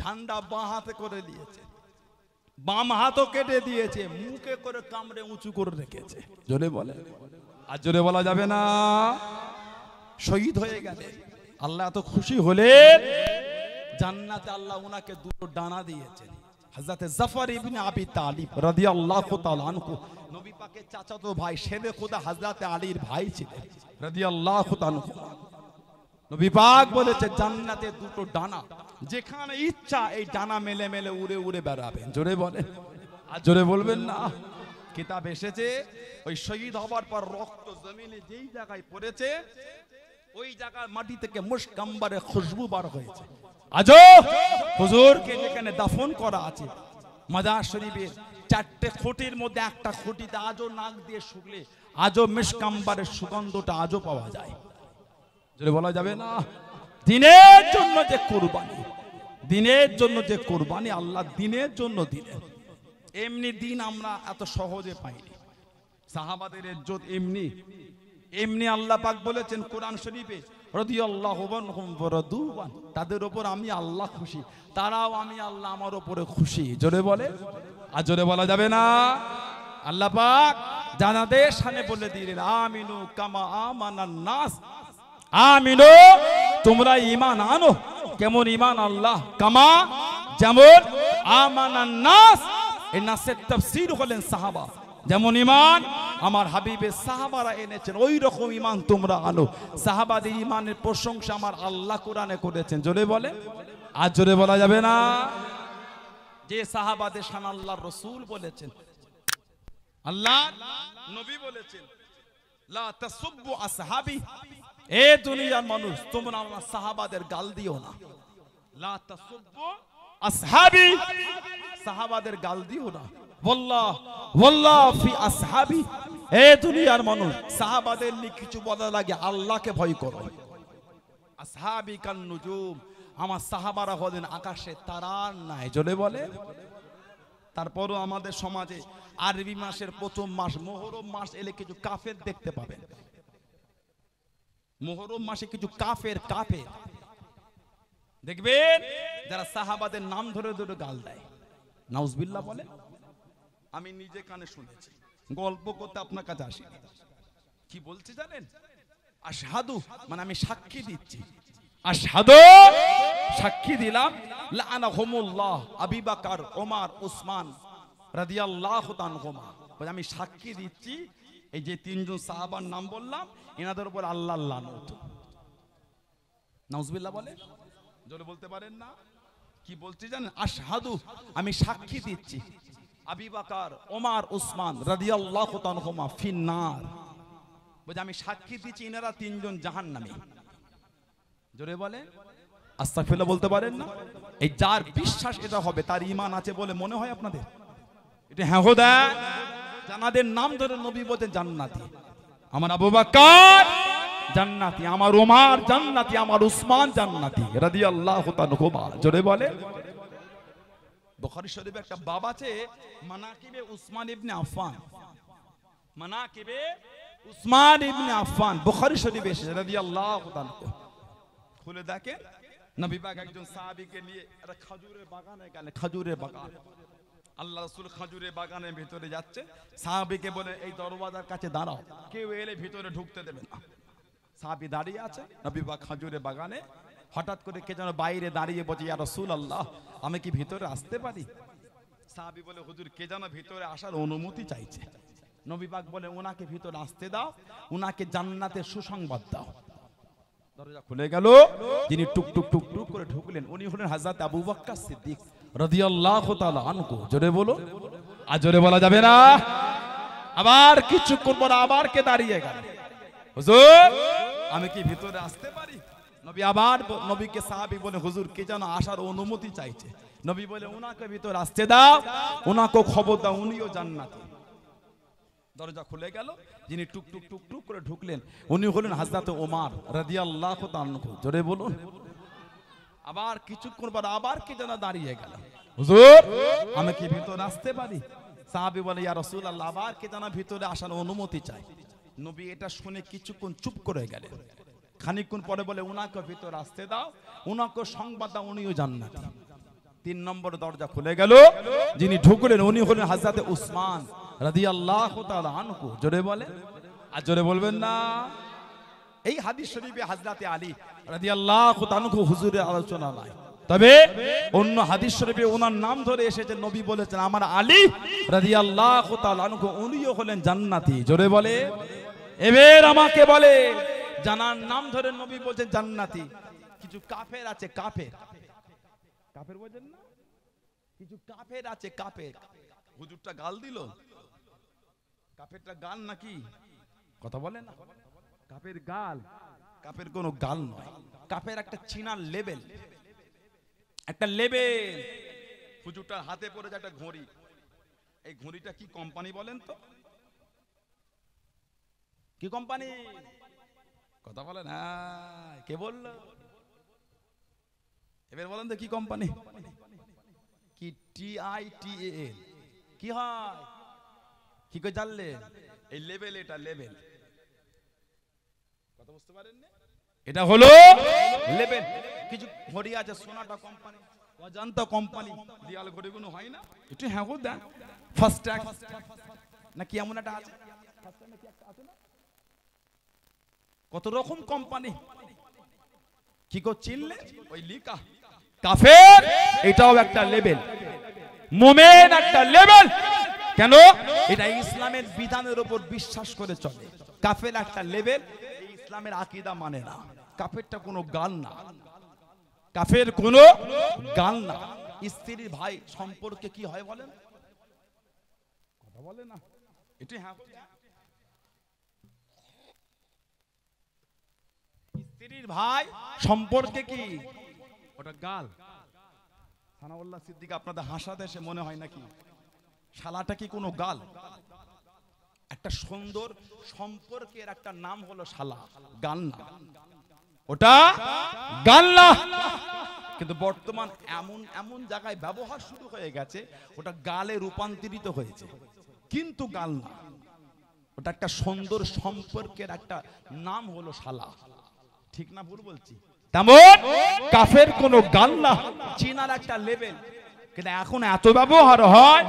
ঝান্ডা বাঁ হাতে করে দিয়েছে, বাম হাতও কেটে দিয়েছে, মুখে করে কামড়ে উঁচু করে রেখেছে। জোরে বলে, আর জোরে বলা যাবে না। শহীদ হয়ে গেলে আল্লাহ এত খুশি হলে জান্নাতে আল্লাহ ওনাকে দুটো ডানা দিয়েছেন। হযরতে জাফর ইবনে আবি তালিব রাদিয়াল্লাহু তাআলা আনহু নবী পাকের চাচাতো ভাই, শেরে খোদা হযরতে আলীর ভাই ছিলেন রাদিয়াল্লাহু তাআলা আনহু। নবী পাক বলেছে জান্নাতে দুটো ডানা, যেখানে ইচ্ছা এই ডানা মেলে মেলে উড়ে উড়ে বেড়াবেন। জোরে বলে, আর জোরে বলবেন না। কিতাব এসেছে ওই শহীদ হবার পর রক্ত জমিনে যেই জায়গায় পড়েছে ওই জায়গার মাটি থেকে মুশক আম্বরে খুশবু বার হয়েছে। আজও হুজুরকে যেখানে দাফন করা আছে মাজার শরীফের 4টে খুঁটির মধ্যে একটা খুঁটিতে আজও নাক দিয়ে শুকলে আজও মুশক আম্বরের সুগন্ধটা আজও পাওয়া যায়। যদি বলা যাবে না, দিনের জন্য যে কুরবানি, দিনের জন্য যে কুরবানি আল্লাহ দিনের জন্য দিলেন। এমনি দিন আমরা এত সহজে পাইনি। সাহাবাদের ইজ্জত এমনি এমনি আল্লাহ পাক বলেছেন কোরআন শরীফে, রাদিয়াল্লাহু আনহুম ওয়া রাদু আন, তাদের উপর আমি আল্লাহ খুশি, তারাও আমি আল্লাহ আমার উপরে খুশি। জোরে বলে, আর জোরে বলা যাবে না। আল্লাহ পাক জানাদের সামনে বলে দিলেন, আমিনু কামা আমানান নাস, আমিনু তোমরা ঈমান আনো কেমন ঈমান আল্লাহ কামা যেমন আমানান নাস, এই নাসের তাফসীর হলেন সাহাবা। যেমন ঈমান আমার হাবিবের সাহাবারা এনেছেন ওই রকম ঈমান তোমরা আনো। সাহাবাদের ঈমানের প্রশংসা আমার আল্লাহ কোরআনে করেছেন। জোরে বলে, আর জোরে বলা যাবে না। যে সাহাবাদের শান আল্লাহর রাসূল বলেছেন, আল্লাহ নবী বলেছেন, লা তাসুব্বু আসহাবি, এ দুনিয়ার মানুষ তোমরা আমার সাহাবাদের গাল দিও না। লা তাসুব্বু আসহাবি, সাহাবাদের গাল দিও না। ওয়াল্লাহ ওয়াল্লাহ ফি আসহাবি, এ দুনিয়ার মানুষ সাহাবাদের নিয়ে কিছু বলা লাগে আল্লাহকে ভয় করো। আসহাবি কান নুজুম, আমার সাহাবারা হলেন আকাশের তারার নাই। জোরে বলে। তারপরও আমাদের সমাজে আরবি মাসের প্রথম মাস মুহররম মাস এলে কিছু কাফের দেখতে পাবেন। মুহররম মাসে কিছু কাফের দেখবেন যারা সাহাবাদের নাম ধরে ধরে গাল দেয়। নাউজুবিল্লাহ বলে। আমি নিজে কানে শুনেছি, গল্প করতে আপনার কাছে আসি। কি বলছি জানেন? আশহাদু মানে আমি সাক্ষী দিচ্ছি। আশহাদু সাক্ষী দিলাম, লাআনাহুমুল্লাহ আবু বকর ওমর উসমান রাদিয়াল্লাহু তাআলা, আমি সাক্ষী দিচ্ছি এই যে তিনজন সাহাবার নাম বললাম এনাদের উপর আল্লাহর লানত। নাউজুবিল্লাহ বলে। জোরে বলতে পারেন না? কি বলছি জানেন? আশহাদু আমি সাক্ষী দিচ্ছি, আবু বকর ওমর উসমান রাদিয়াল্লাহু তাআলা ফিন্নার, আমি সাক্ষী দিচ্ছি এনারা তিনজন জাহান্নামী। জোরে বলে। আস্তাগফিরুল্লাহ বলতে পারেন না? এই যার বিশ্বাস এটা হবে তার ঈমান আছে বলে মনে হয় আপনাদের? এটা হ্যাঁ হোদা জানাদের নাম ধরে নবী বলেন জান্নাতি। আমার আবু বকর জান্নাতি, আমার ওমর জান্নাতি, আমার উসমান জান্নাতি রাদিয়াল্লাহু তাআলা। জোরে বলে। বুখারী শরীফে একটা বাব আছে মানাকিবে উসমান ইবনে আফফান, মানাকিবে উসমান ইবনে আফফান বুখারী শরীফে এসেছে রাদিয়াল্লাহু তাআলা। খুলে দেখেন নবী পাক একজন সাহাবীকে নিয়ে একটা খেজুরের বাগানে গেলেন। খেজুরের বাগান, আল্লাহ রাসূল খেজুরের বাগানের ভিতরে যাচ্ছে। সাহাবীকে বলে এই দরওয়াজার কাছে দাঁড়াও, কেউ এলে ভিতরে ঢুকতে দেবে না। সাহাবী দাঁড়িয়ে আছে নবী পাক খেজুরের বাগানে। হঠাৎ করে কে যেন বাইরে দাঁড়িয়ে বলছে, ইয়া রাসূলুল্লাহ আমি কি ভিতরে আসতে পারি? সাহাবী বলে, হুজুর কে যেন ভিতরে আসার অনুমতি চাইছে। নবী পাক বলে, ওনাকে ভিতরে আসতে দাও, ওনাকে জান্নাতের সুসংবাদ দাও। দরজা খুলে গেল। যিনি টুক টুক টুক টুক করে ঢুকলেন উনি হলেন হযরত আবু বকর সিদ্দিক রাদিয়াল্লাহু তাআলা আনহু। জোরে বলো। আর জোরে বলা যাবে না। আবার কিছুক্ষণ পর আবার কে দাঁড়িয়ে গেল, হুজুর আমি কি ভিতরে আসতে পারি? নবী আবার নবীকে সাহাবী বলে, হুজুর কে যেন আসার অনুমতি চাইছে। নবী বলে, ওনাকে ভিতরে আসতে দাও, ওনাকে খবর দাও, উনিও জান্নাতি। দরজা খুলে গেল। যিনি টুক টুক টুক টুক করে ঢুকলেন উনি হলেন হযরত ওমর রাদিয়াল্লাহু তাআলা। জোরে বলুন। আবার কিছুক্ষণ পর আবার কে যেন দাঁড়িয়ে গেল, হুজুর আমি কি ভিতরে আসতে পারি? সাহাবী বলে, ইয়া রাসূলুল্লাহ আবার কে যেন ভিতরে আসার অনুমতি চাই। নবী এটা শুনে কিছুক্ষণ চুপ করে গেলেন। খানিকক্ষণ পরে বলে, উনাকে ভিতরে আসতে দাও, উনাকে সংবাদ দাও, উনিও জান্নাতি। 3 নম্বর দরজা খুলে গেল। যিনি ঢুকলেন উনি হলেন হযরত উসমান রাদিয়াল্লাহু তাআলা আনহু। জোরে বলে। আর জোরে বলবেন না। এই হাদিস শরীফে হযরত আলী রাদিয়াল্লাহু তাআলা আনহু হুজুরের আলোচনা নাই, তবে অন্য হাদিস শরীফে ওনার নাম ধরে এসেছে। নবী বলেছেন আমার আলী রাদিয়াল্লাহু তাআলা আনহু উনিও হলেন জান্নাতি। জোরে বলে। এবার আমাকে বলে জানার নাম ধরে নবী বলেছেন জান্নাতি। কিছু কাফের আছে, কাফের কাফের বোঝেন না? কিছু কাফের আছে, কাফের। হুজুরটা গাল দিল, কাফেরটা গাল নাকি? কথা বলে না। কাফের গাল, কাফের কোনো গাল নয়। কাফের একটা চিনার লেভেল, একটা লেভেল। হুজুরটার হাতে পড়ে যায় একটা ঘড়ি। এই ঘড়িটা কি কোম্পানি বলেন তো? কি কোম্পানি? কথা বলে না। কে বললো? এবার বলেন তো কি কোম্পানি? কি TITAL? কি হয়? কি করে জানলেন? এই লেভেল, এটা লেভেল। কথা বুঝতে পারেন না? এটা হলো লেভেল। কিছু ঘড়ি আছে সোনাটা কোম্পানি, অজন্তা কোম্পানি, দিয়াল ঘড়িগুলো হয় না একটু হ্যাঁ গো দেন ফার্স্ট ট্যাগ না কি এমন একটা আছে, ফার্স্ট ট্যাগ নাকি একটা আছে না? কত রকম কোম্পানি। কি কো চিনলে? ওই লিকা কাফের এটাও একটা লেভেল, মুমিন একটা লেভেল। কেন? এটা ইসলামের বিধানের উপর বিশ্বাস করে চলে। কাফের একটা লেভেল, এই ইসলামের আকীদা মানে না। কাফেরটা কোনো গাল না, কাফের কোনো গাল না। স্ত্রীর ভাই সম্পর্কে কি হয় বলেন? কথা বলে না এটি। হ্যাঁ, স্ত্রীর ভাই সম্পর্কে কি ওটা গাল? সানাউল্লাহ সিদ্দিক আপনাদের হাসাতে এসে মনে হয় নাকি শালাটা কি কোনো গাল? একটা সুন্দর সম্পর্কের একটা নাম হলো শালা, গাল না, ওটা গাল না। কিন্তু বর্তমান এমন এমন জায়গায় ব্যবহার শুরু হয়ে গেছে, ওটা গালে রূপান্তরিত হয়েছে, কিন্তু গাল না, ওটা একটা সুন্দর সম্পর্কের একটা নাম হলো শালা। ঠিক না ভুল বলছি? তেমন কাফের কোনো গাল না, চীনার একটা লেভেল। কিন্তু এখন এত ব্যবহার হয়,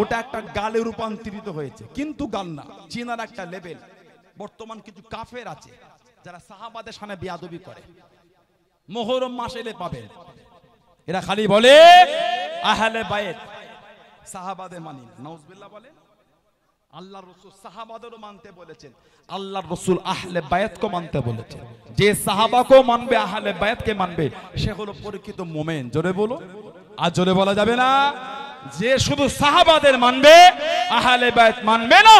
ওটা একটা গালে রূপান্তরিত হয়েছে, কিন্তু গাল না, চীনার একটা লেভেল। বর্তমান কিছু কাফের আছে যারা সাহাবাদের সামনে বেয়াদবি করে। মুহররম মাস এলে পাবেন, এরা খালি বলে আহলে বাইত, সাহাবাদের মানি না। নাউজুবিল্লাহ বলে। আল্লাহর রাসূল সাহাবাদেরও মানতে বলেছেন, আল্লাহর রাসূল আহলে বায়াতকে মানতে বলেছেন। যে সাহাবাকেও মানবে, আহলে বায়াতকে মানবে, সে হলো প্রকৃত মুমিন। জোরে বলো। আর জোরে বলা যাবে না। যে শুধু সাহাবাদের মানবে, আহলে বায়াত মানবে না,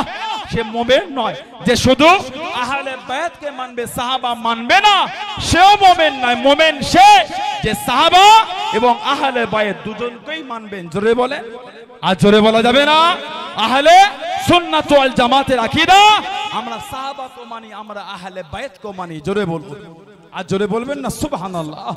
সে মুমিন নয়। যে শুধু আহলে বায়াতকে মানবে, সাহাবা মানবে না, সেও মুমিন নয়। মুমিন সে যে সাহাবা এবং আহলে বায়াত দুজনকেই মানবেন। জোরে বলে। আর জোরে বলা যাবে না। আহলে সুন্নাত ওয়াল জামাতের আকীদা, আমরা সাহাবাকে মানি, আমরা আহলে বায়াতকে মানি। জোরে বলবো। আর জোরে বলবেন না সুবহানাল্লাহ।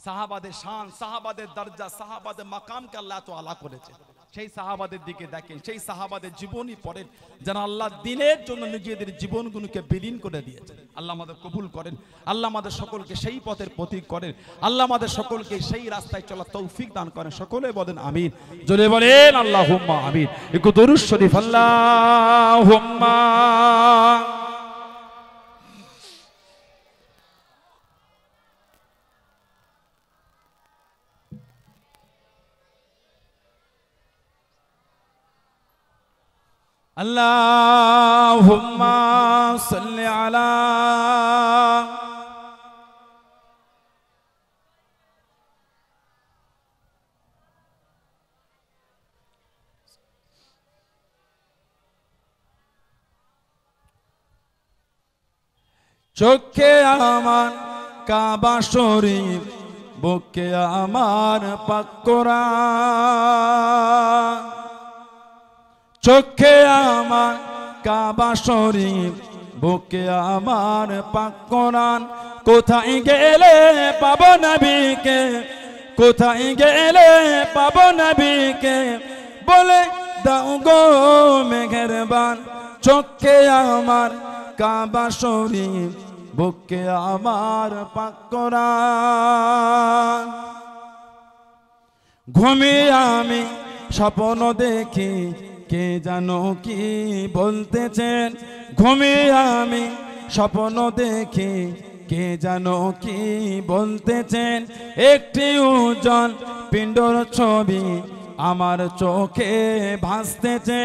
সাহাবাদের শান, সাহাবাদের দরজা, সাহাবাদের মাকামকে আল্লাহ তো আলা করেছে। সেই সাহাবাদের দিকে দেখেন, সেই সাহাবাদের জীবনী পড়েন, যারা আল্লাহ দিনের জন্য নিজেদের জীবনগুলোকে বিলীন করে দিয়েছেন। আল্লাহ আমাদের কবুল করেন, আল্লাহ আমাদের সকলকে সেই পথের প্রতীক করেন, আল্লাহ আমাদের সকলকে সেই রাস্তায় চলার তৌফিক দান করেন। সকলে বলেন আমিন। জোরে বলেন আল্লাহুম্মা আমিন। একটু দরুদ শরীফ আল্লাহুম্মা। আল্লাহুম্মা সাল্লি আলা চোখে আমার কাবা শরীফ, বুকে আমার পাক কোরআন। চোখে আমার কাবা শরীফ, বুকে আমার পাক কোরআন। কোথায় গেলে পাবো নবীকে, কোথায় গেলে পাবো নবীকে, বলে দাও গো মেহেরবান। চোখে আমার কাবা শরীফ, বুকে আমার পাক কোরআন। ঘুমিয়ে আমি স্বপ্ন দেখি, কে জানো কি বলতেছেন। ঘুমিয়ে আমি স্বপ্ন দেখি, কে জানো কি বলতেছেন। একটি উজ্জ্বল পিণ্ডর ছবি আমার চোখে ভাসতেছে,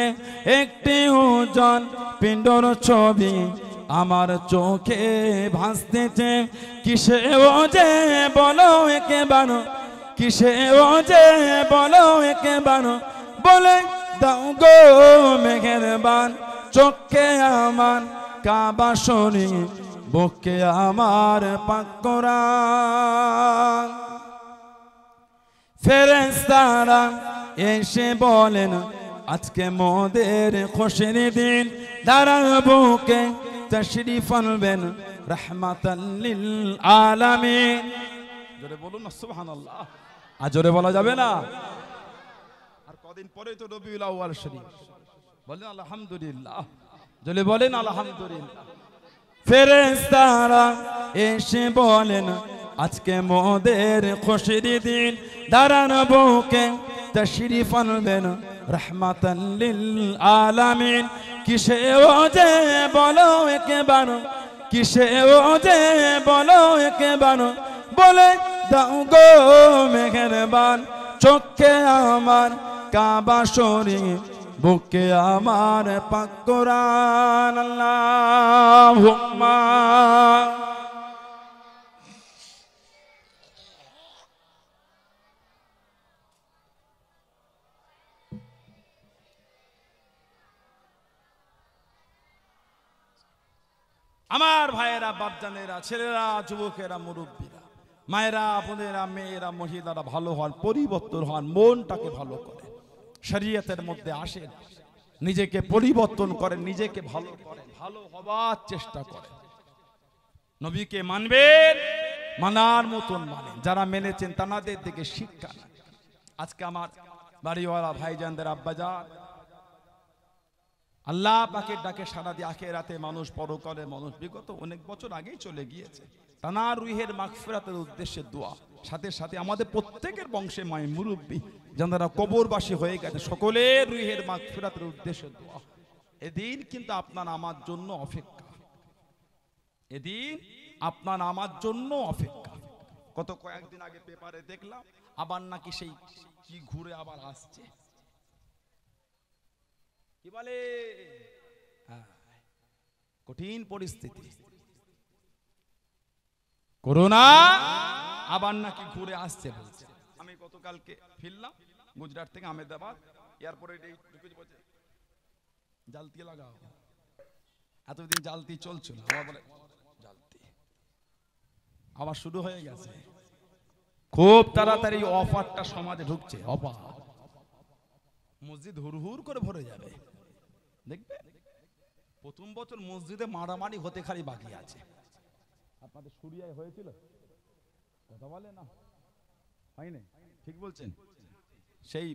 একটি উজ্জ্বল পিণ্ডর ছবি আমার চোখে ভাসতেছে। কিসে ও যে বলো একেবার, কিসে ও যে বলো একেবার, বলে দাও গো মেহেরবান। চোখে আমার কাবা শরীফ, বুকে আমার পাক কোরআন। ফেরেশতারা এসে বলেন, আজকে মোদের খুশির দিন। দাঁড়ার বুকে তাশরীফ আনবেন রাহমাতাল লিল আলামিন। জোরে বলুন না সুবহানাল্লাহ। আর জোরে বলা যাবে না। আর কদিন পরে তো রবিউল আউয়াল শরীফ, বলেন আলহামদুলিল্লাহ। জোরে বলেন আলহামদুলিল্লাহ। ফেরেশতারা এসে বলেন, আজকে মোদের খুশির দিন। দাঁড়ান বুকে তাশরীফ আনবেন রাহমাতাল লিল আলামিন। কিসে ও যে বলো একেবার, কিসে ও যে বলো একেবার বলে দাও গো মেহেরবান চোখে আমার কাবা শরীফ বুকে আমার পাক কোরআন আল্লাহুম্মা আমার ভাইয়েরা বাপজানেরা ছেলেরা যুবকেরা মুরব্বীরা মায়েরা বোনেরা মেয়েরা মহিলারা ভালো হন পরিবর্তন হন মনটাকে ভালো করে শরীয়তের মধ্যে আসেন নিজেকে পরিবর্তন করেন নিজেকে ভালো করেন ভালো হবার চেষ্টা করেন নবীকে মানবেন মানার মতন মানেন যারা মেনেছেন তাদের দিকে শিক্ষা নেন আজকে আমার বাড়িওয়ালা ভাইজানদের আব্বাজান আল্লাহ পাকের ডাকে সারা দিয়ে আখিরাতে মানুষ পরকালে মানুষ বিগত অনেক বছর আগেই চলে গিয়েছে তানার রুহের মাগফিরাতের উদ্দেশ্যে দোয়া সাথে সাথে আমাদের প্রত্যেকের বংশে মায় মুরব্বী যারা কবরবাসী হয়ে গেছে সকলের রুহের মাগফিরাতের উদ্দেশ্যে দোয়া এদিন কিন্তু আপনার আমার জন্য অপেক্ষা এদিন আপনার আমার জন্য অপেক্ষা কত কয়েকদিন আগে পেপারে দেখলাম আবার নাকি সেই কি ঘুরে আবার আসছে কি বলে কঠিন পরিস্থিতি করোনা আবার নাকি ঘুরে আসছে বলছে আমি গতকালকে ফিরলাম গুজরাট থেকে আহমেদাবাদ এয়ারপোর্টে জালতি লাগাও এতদিন জালতি চলছিল আবার বলে জালতি আবার শুরু হয়ে গেছে খুব তাড়াতাড়ি অফারটা সমাজে ঢুকছে অফার মসজিদ হুড়হুড় করে ভরে যাবে দেখবে প্রথম বছর মসজিদে মারামারি হতে খালি বাকি আছে আপনাদের সুরিয়ায় হয়েছিল কথা বলে না হয়নি ঠিক বলছেন সেই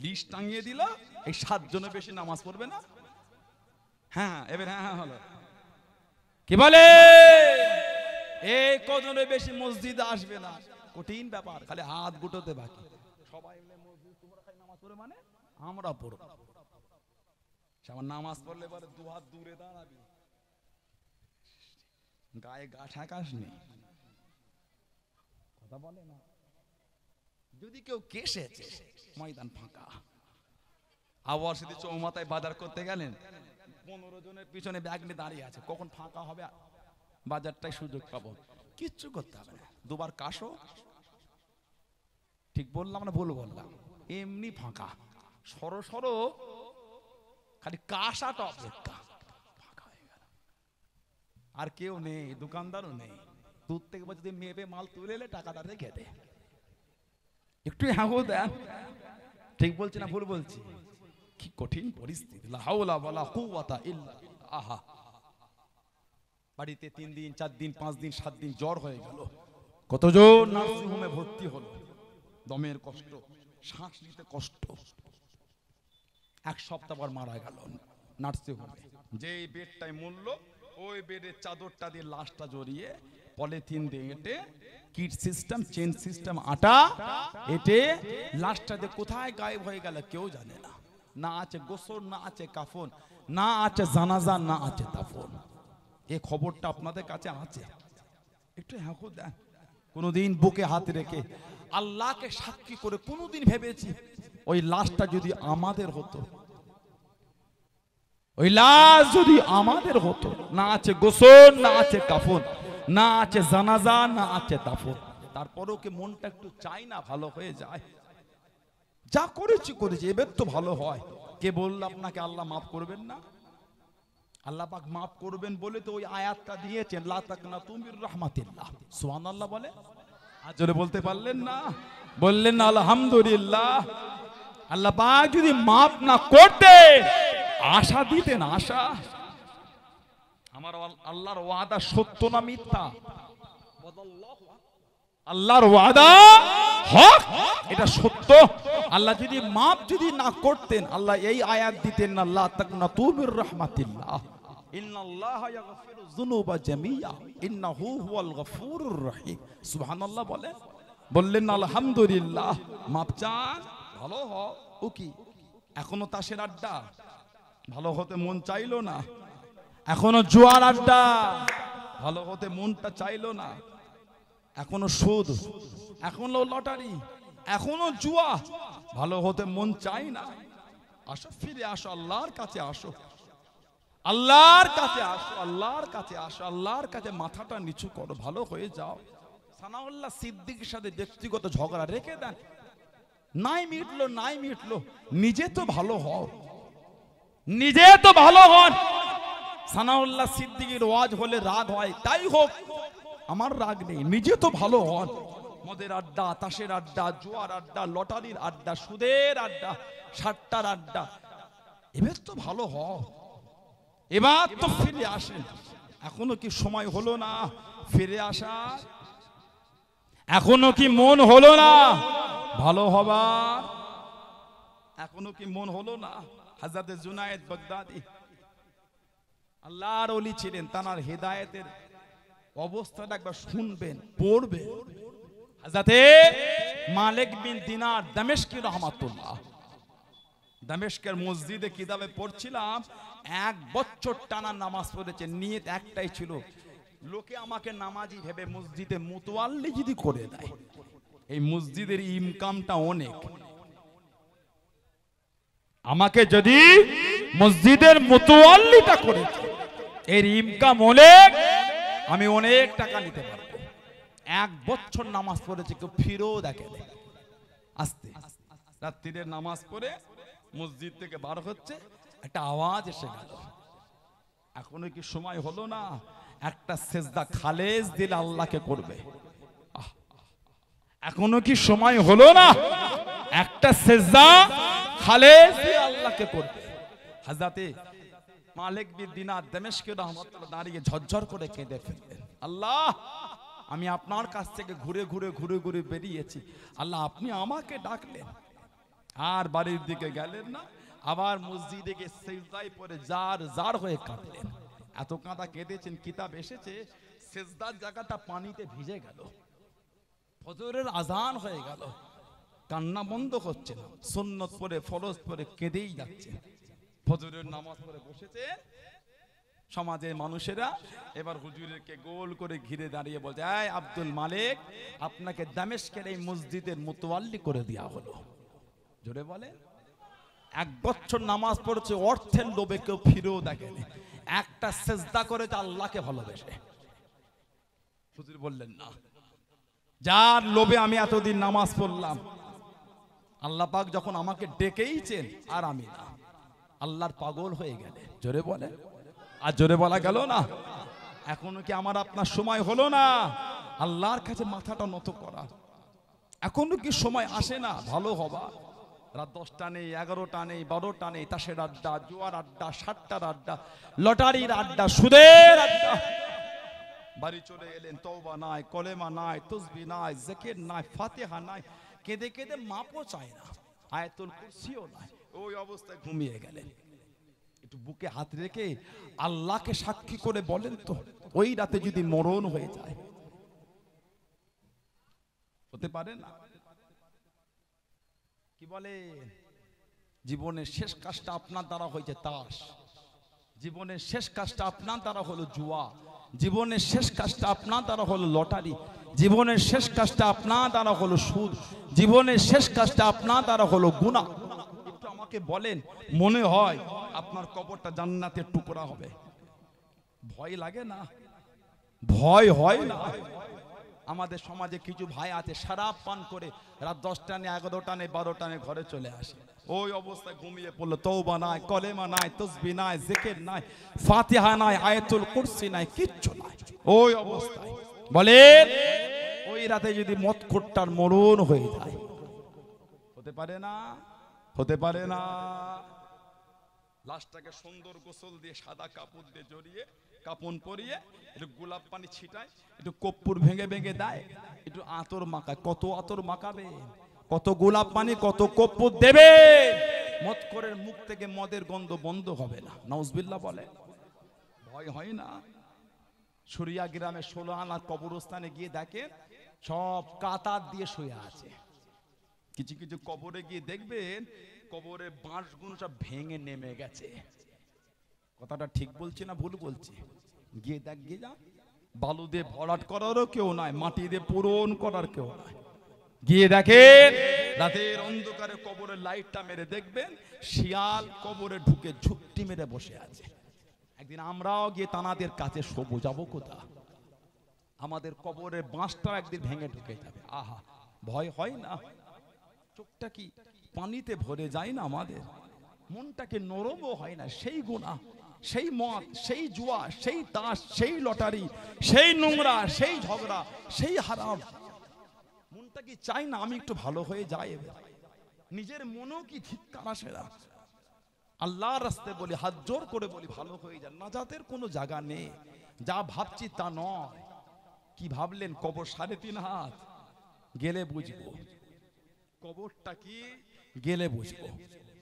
লিস্ট টাঙিয়ে দিল এই 7 জনের বেশি নামাজ পড়বে না হ্যাঁ এবার হ্যাঁ হলো কি বলে এই কজনের বেশি মসজিদে আসবে না কঠিন ব্যাপার খালি হাত গুটোতে বাকি সবাই মিলে মসজিদ তোমরা খালি নামাজ পড়বে মানে আমরা পড়ব সবার নামাজ পড়লে পরে দু হাত দূরে দাঁড়াবি গায়ে গা ঠাকাস নেই কথা বলে না যদি কেউ কেসেছে ময়দান ফাঁকা আবার সেদিন চৌমাথায় বাজার করতে গেলেন 15 জনের পিছনে ব্যাগ নিয়ে দাঁড়িয়ে আছে কখন ফাঁকা হবে বাজারটাই সুযোগ পাবো কিচ্ছু করতে হবে না দুবার কাশো ঠিক বললাম না ভুল বললাম এমনি ফাঁকা সরো সরো খালি কাশাটা অপেক্ষা ফাঁকা হয়ে গেল আর কেউ নেই দোকানদারও নেই দূর থেকে যদি মেপে মাল তুলে এলে টাকাটা রেখে দে একটু হ্যাঁ দেন ঠিক বলছি না ভুল বলছি কি কঠিন পরিস্থিতি লা হাওলা ওয়ালা কুওয়াতা ইল্লা বিল্লাহ বাড়িতে 3 দিন 4 দিন 5 দিন 7 দিন জ্বর হয়ে গেল কতজন নার্সিং হোমে ভর্তি হলো দমের কষ্ট শ্বাস নিতে কষ্ট এক সপ্তাহ পর মারা গেল নার্সিং হোমে যেই বেডটাই মূল্য ওই বেডের চাদরটা দিয়ে লাশটা জড়িয়ে পলিথিন দিয়ে এটে কিট সিস্টেম চেন সিস্টেম আটা এটে লাশটা দিয়ে কোথায় গায়েব হয়ে গেল কেউ জানে না না আছে গোসল না আছে কাফন না আছে জানাজা না আছে দাফন এই খবরটা আপনাদের কাছে আছে একটু হ্যাঁ দেন কোনদিন বুকে হাত রেখে আল্লাহকে সাক্ষী করে কোনদিন ভেবেছি ওই লাশটা যদি আমাদের হতো ওই লাশ যদি আমাদের হতো না আছে গোসল না আছে কাফন না আছে জানাজা না আছে দাফন তারপরেও কি মনটা একটু চাই না ভালো হয়ে যায় যা করেছি এবার তো ভালো হয় কে বলল আপনাকে আল্লাহ মাফ করবেন না আল্লাহ পাক মাফ করবেন বলে তো ওই আয়াতটা দিয়েছেন লা তাকনাতু মির রাহমাতিল্লাহ সুবহানাল্লাহ বলে আর জোরে বলতে পারলেন না বললেন না আলহামদুলিল্লাহ আল্লাহ পাক যদি মাফ না করতে আশা দিতেন আশা আমার আল্লাহর ওয়াদা সত্য না মিথ্যা আল্লাহর ওয়াদা হক এটা সত্য আল্লাহ যদি মাফ যদি না করতেন আল্লাহ এই আয়াত দিতেন না লা তাকনাতু মির রাহমাতিল্লাহ ইন্নাল্লাহা ইয়াগফিরু যুনুবা জামিয়া ইন্নাহু হুয়াল গফুরুর রহিম সুবহানাল্লাহ বললেন আলহামদুলিল্লাহ মাফ চান ভালো হও ও কি এখনো তাসের আড্ডা ভালো হতে মন চাইলো না এখনো জুয়ার আড্ডা ভালো হতে মনটা চাইলো না। এখনো সুদ, এখনো লটারি, এখনো জুয়া, ভালো হতে মন চাই না। আসো, ফিরে আসো, আল্লাহর কাছে আসো, আল্লাহর কাছে আসো, আল্লাহর কাছে আসো, আল্লাহর কাছে মাথাটা নিচু করো, ভালো হয়ে যাও। সানাউল্লাহ সিদ্দিকের সাথে ব্যক্তিগত ঝগড়া রেখে দেন, নাই মিটলো, নাই মিটলো, নিজে তো ভালো হও, নিজে তো ভালো হন। সানাউল্লাহ সিদ্দিকের ওয়াজ হলে রাগ হয়, তাই হোক, আমার রাগ নেই, নিজে তো ভালো হন। মদের আড্ডা, তাসের আড্ডা, জুয়ার আড্ডা, লটারির আড্ডা, সুদের আড্ডা, সাট্টার আড্ডা, এবার তো ভালো হও, এবার তো ফিরে আসেন। এখনো কি সময় হলো না ফিরে আসার? এখনো কি মন হলো না ভালো হবার? এখনো কি মন হলো না? হযরত জুনায়েদ বাগদাদি আল্লাহর ওলি ছিলেন, তার হেদায়েতের অবস্থাটা একবার শুনবেন, পড়বেন। হযরত মালিক বিন দিনার দামেস্কি রহমাতুল্লাহ, দামেস্কের মসজিদে কিতাবে পড়ছিলাম, 1 বছর টানা নামাজ পড়েছেন, নিয়ত একটাই ছিল, লোকে আমাকে নামাজি ভেবে মসজিদে মুতওয়াল্লি যদি করে দেয়, এই মসজিদের ইনকামটা অনেক, আমাকে যদি মসজিদের মুতওয়াল্লিটা করে এর ইনকাম অনেক, আমি অনেক টাকা নিতে পারবো। 1 বছর নামাজ পড়েছে, কেউ ফিরেও দেখে। আস্তে রাত্রির নামাজ পড়ে মসজিদ থেকে বার হচ্ছে, একটা আওয়াজ এসে গেল, এখনো কি সময় হলো না একটা সেজদা খালেস দিল আল্লাহকে করবে? এখনো কি সময় হলো না একটা সেজদা খালেস দিয়ে আল্লাহকে করবে? হযরত মালিক বিন দিনার দামেস্কি রহমাতুল্লাহ দাঁড়িয়ে ঝরঝর করে কেঁদে ফেললেন, আল্লাহ, আমি আপনার কাছ থেকে ঘুরে ঘুরে ঘুরে ঘুরে বেরিয়েছি, আল্লাহ আপনি আমাকে ডাকলেন, আর বাড়ির দিকে গেলেন না, আবার মসজিদে গিয়ে সিজদায় পড়ে জার জার হয়ে কাঁদলেন। এত কাঁদা কেঁদেছেন, কিতাব এসেছে সিজদার জায়গাটা পানিতে ভিজে গেল, ফজরের আজান হয়ে গেল, কান্না বন্ধ হচ্ছে না, সুন্নত পড়ে ফরজ পড়ে কেঁদেই যাচ্ছে। ফজরের নামাজ পড়ে বসেছে, সমাজের মানুষেরা এবার হুজুরকে গোল করে ঘিরে দাঁড়িয়ে বলছে, এই আব্দুল মালিক, আপনাকে দামেস্কের এই মসজিদের মুতওয়াল্লি করে দেওয়া হলো। জোরে বলে, 1 বছর নামাজ পড়েছে, অর্থের লোভে কেউ ফিরেও দেখেনি, একটা সেজদা করেছে আল্লাহকে ভালোবেসে। হুজুর বললেন, না, যার লোভে আমি এতদিন নামাজ পড়লাম, আল্লাহ পাক যখন আমাকে ডেকেইছেন, আর আমি না, আল্লাহর পাগল হয়ে গেলে। জোরে বলে, আর জোরে বলা গেল না? এখনো কি আমার আপনার সময় হলো না আল্লাহর কাছে মাথাটা নত করা? এখনো কি সময় আসে না ভালো হবা? রাত 10টা নেই, 11টা নেই, 12টা নেই, তাসের আড্ডা, জুয়ার আড্ডা, সাট্টার আড্ডা, লটারির আড্ডা, সুদের আড্ডা। বাড়ি চলে এলেন, তওবা নাই, কলেমা নাই, তাসবিহ নাই, জিকির নাই, ফাতিহা নাই, কেঁদে কেঁদে মাপও চায় না, আয়াতুল কুরসিও নাই, ওই অবস্থায় ঘুমিয়ে গেলেন। একটু বুকে হাত রেখে আল্লাহকে সাক্ষী করে বলেন তো, ওই রাতে যদি মরণ হয়ে যায়, হতে পারে না? কি বলে, জীবনের শেষ কাজটা আপনার দ্বারা হয়েছে তাস, জীবনের শেষ কাজটা আপনার দ্বারা হলো জুয়া, জীবনের শেষ কাজটা আপনার দ্বারা হলো লটারি, জীবনের শেষ কাজটা আপনার দ্বারা হলো সুদ, জীবনের শেষ কাজটা আপনার দ্বারা হলো গুনাহ। একটু আমাকে বলেন, মনে হয় আপনার কবরটা জান্নাতের টুকরা হবে? ভয় লাগে না? ভয় হয় না? আমাদের সমাজে কিছু ভাই আছে, শরাব পান করে রাত 10টা নে, 11টা নে, 12টা নে ঘরে চলে আসে, ওই অবস্থায় ঘুমিয়ে পড়লো, তওবা নাই, কলেমা নাই, তাসবিহ নাই, জিকির নাই, ফাতিহা নাই, আয়াতুল কুরসি নাই, কিচ্ছু নাই, ওই অবস্থায়। বলে, ওই রাতে যদি মদখোরটার মরণ হয়ে যায়, হতে পারে না? হতে পারে না? লাশটাকে সুন্দর গোসল দিয়ে, সাদা কাপড় দিয়ে জড়িয়ে, কাপন পরিয়ে, একটু গোলাপ পানি ছিটায়, একটু কর্পূর ভেঙে ভেঙে দেয়, একটু আতর মাখায়। কত আতর মাখাবে, কত গোলাপ পানি, কত কর্পূর দেবে, মদখোরের মুখ থেকে মদের গন্ধ বন্ধ হবে না। নাউজুবিল্লাহ বলে, ভয় হয় না? সুরিয়া গ্রামে 16 আনা কবরস্থানে গিয়ে দেখেন, সব কাতার দিয়ে শুয়ে আছে। কিছু কিছু কবরে গিয়ে দেখবেন, কবরে বাঁশগুলো সব ভেঙে নেমে গেছে। কথাটা ঠিক বলছি না ভুল বলছি? গিয়ে দেখ, গিয়ে যা, বালু দিয়ে ভরাট করারও কেউ নাই, মাটি দিয়ে পূরণ করার কেউ নাই। গিয়ে দেখেন রাতের অন্ধকারে কবরের লাইটটা মেরে দেখবেন শিয়াল কবরে ঢুকে ঝুপটি মেরে বসে আছে। একদিন আমরাও গিয়ে তানাদের কাছে শোবো, যাবো কোথা? আমাদের কবরের বাঁশটা একদিন ভেঙে ঢুকে যাবে। আহা, ভয় হয় না? চোখটা কি পানিতে ভরে যায় না আমাদের? মনটাকে নরমও হয় না? সেই গুনাহ, সেই মদ, সেই জুয়া, সেই তাস, সেই লটারি, সেই নোংরা, সেই ঝগড়া, সেই হারাম, মনটা কি চাই না আমি একটু ভালো হয়ে যাই? নিজের মনও কি ধিক্কার আসে না? আল্লাহর রাস্তায় বলি, হাত জোর করে বলি, ভালো হয়ে যান। নাজাতের কোনো জায়গা নেই। যা ভাবছি তা নয়। কি ভাবলেন? কবর 3.5 হাত, গেলে বুঝবো কবরটা কি, গেলে বুঝবো।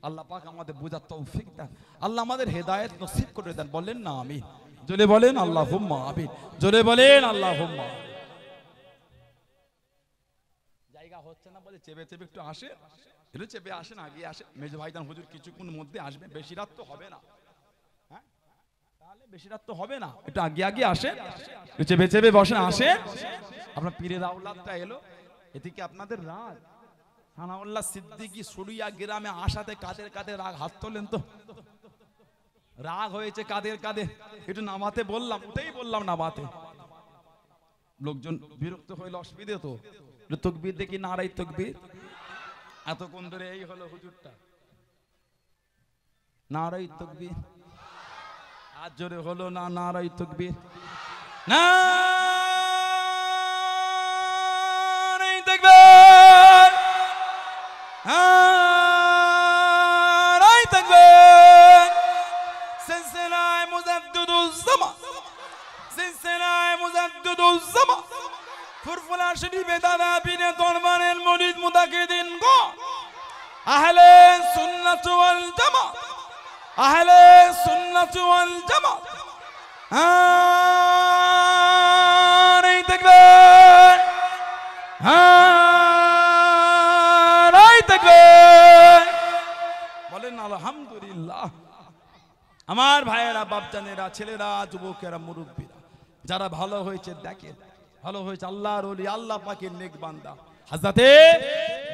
আল্লাহ পাক আমাদের বোঝার তৌফিক দেন। আল্লাহ আমাদের হেদায়েত নসিব করে দেন। বলেন না আমিন? জোরে বলেন আল্লাহুম্মা আমিন। জোরে বলেন আল্লাহুম্মা। জায়গা হচ্ছে না বলে চেপে চেপে একটু আসে, একটু চেপে আসেন, আগে আসে। মেজো ভাইজান হুজুর কিছুক্ষণ মধ্যে আসবে, বেশি রাত তো হবে না। হ্যাঁ, তাহলে বেশি রাত তো হবে না, একটু আগে আগে আসে, একটু চেপে চেপে বসেন, আসে। আপনার পীরের আওলাদটা এলো, এদিকে আপনাদের রাত। সানাউল্লাহ সিদ্দিকী সুরিয়া গ্রামে আসাতে কাদের কাদের রাগ, হাত তোলেন তো। রাগ হয়েছে কাদের কাদের? একটু নামাতে বললাম, ওটাই বললাম নামাতে। লোকজন বিরক্ত হইলে অসুবিধে তো। তকবীর দেখি, নারাই তকবীর। এতক্ষণ ধরে এই হলো হুজুরটা, নারাই তকবীর। আজ জোরে হলো না নারাই তকবীর? নারাই তকবীর, নারাই তকবীর। সিলসিলায়ে মুজাদ্দিদুজ জামান, সিলসিলায়ে মুজাদ্দিদুজ জামান। ফুরফুরা শরীফে দাদা পীরে দরবারের মুরিদ মুতাকিদিন গো, আহলে সুন্নাত ওয়াল জামাত, আহলে সুন্নাত ওয়াল জামাত। নারায়ে তাকবীর, নারায়ে তাকবীর। বলেন আলহামদুলিল্লাহ। আমার ভাইয়েরা, বাপজানেরা, ছেলেরা, যুবকেরা, মুরব্বীরা, যারা ভালো হয়েছে দেখেন, ভালো হয়েছে আল্লাহর ওলি, আল্লাহ পাকের নেক বান্দা হযরতে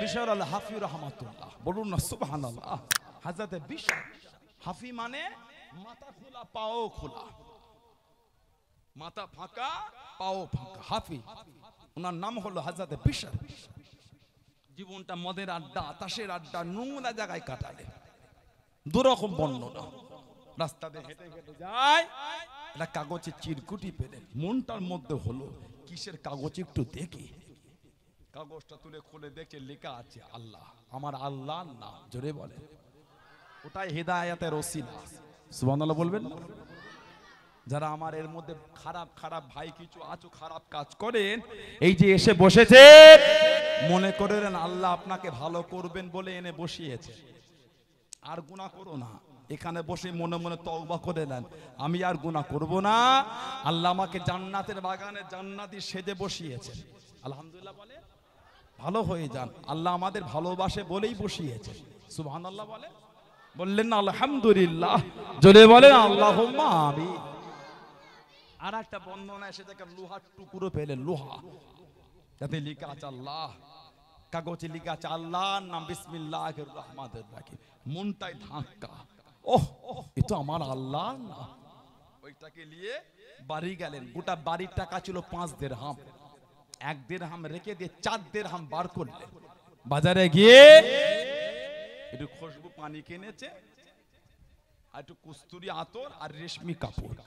বিশর আল হাফি রাহমাতুল্লাহ। বলুন না সুবহানাল্লাহ। হযরতে বিশর হাফি মানে মাথা খোলা পাও খোলা, মাথা ফাঁকা পাও ফাঁকা, হাফি। ওনার নাম হলো হযরতে বিশর। জীবনটা মদের আড্ডা, তাসের আড্ডা, নোংরা জায়গায় কাটালে। দুরকম বর্ণনা। রাস্তাতে হেঁটে হেঁটে যায়, একটা কাগজের চিরকুটি পেলে, মনটার মধ্যে হলো কিসের কাগজ একটু দেখি। কাগজটা তুলে খুলে দেখে লেখা আছে আল্লাহ, আমার আল্লাহর নাম। জোরে বলে, ওটাই হেদায়েতের ওসিলা। সুবহানাল্লাহ বলবেন না? যারা আমার এর মধ্যে খারাপ খারাপ ভাই কিছু আছো, খারাপ কাজ করেন, এই যে এসে বসেছে, মনে করেন আল্লাহ আপনাকে ভালো করবেন বলে এনে বসিয়েছে। আর গুনাহ করো না। এখানে বসে মনে মনে তওবা করে নেন, আমি আর গুনাহ করব না। আল্লাহ আমাকে জান্নাতের বাগানে জান্নাতি সেজে বসিয়েছে। আলহামদুলিল্লাহ বলে ভালো হয়ে যান। আল্লাহ আমাদের ভালোবাসে বলেই বসিয়েছে। সুবহানাল্লাহ বলে, বললেন না আলহামদুলিল্লাহ? জোরে বলেন আল্লাহুম্মা আমিন। আর একটা বর্ণনা এসে দেখেন লোহার টুকরো পেলেন, লোহা, যাতে লেখা আছে আল্লাহ। কাগজে লেখা আছে আল্লাহর নাম, বিসমিল্লাহির রহমানির রহিম। মনটাই ধাক্কা, ওহ এ তো আমার আল্লাহ না। ওইটাকে নিয়ে বাড়ি গেলেন। গোটা বাড়ির টাকা ছিল 5 দিরহাম। 1 দিরহাম রেখে দিয়ে 4 দিরহাম বার করলেন। বাজারে গিয়ে একটু খুশবু পানি কিনেছে, আর একটু কস্তুরি আতর আর রেশমি কাপড়।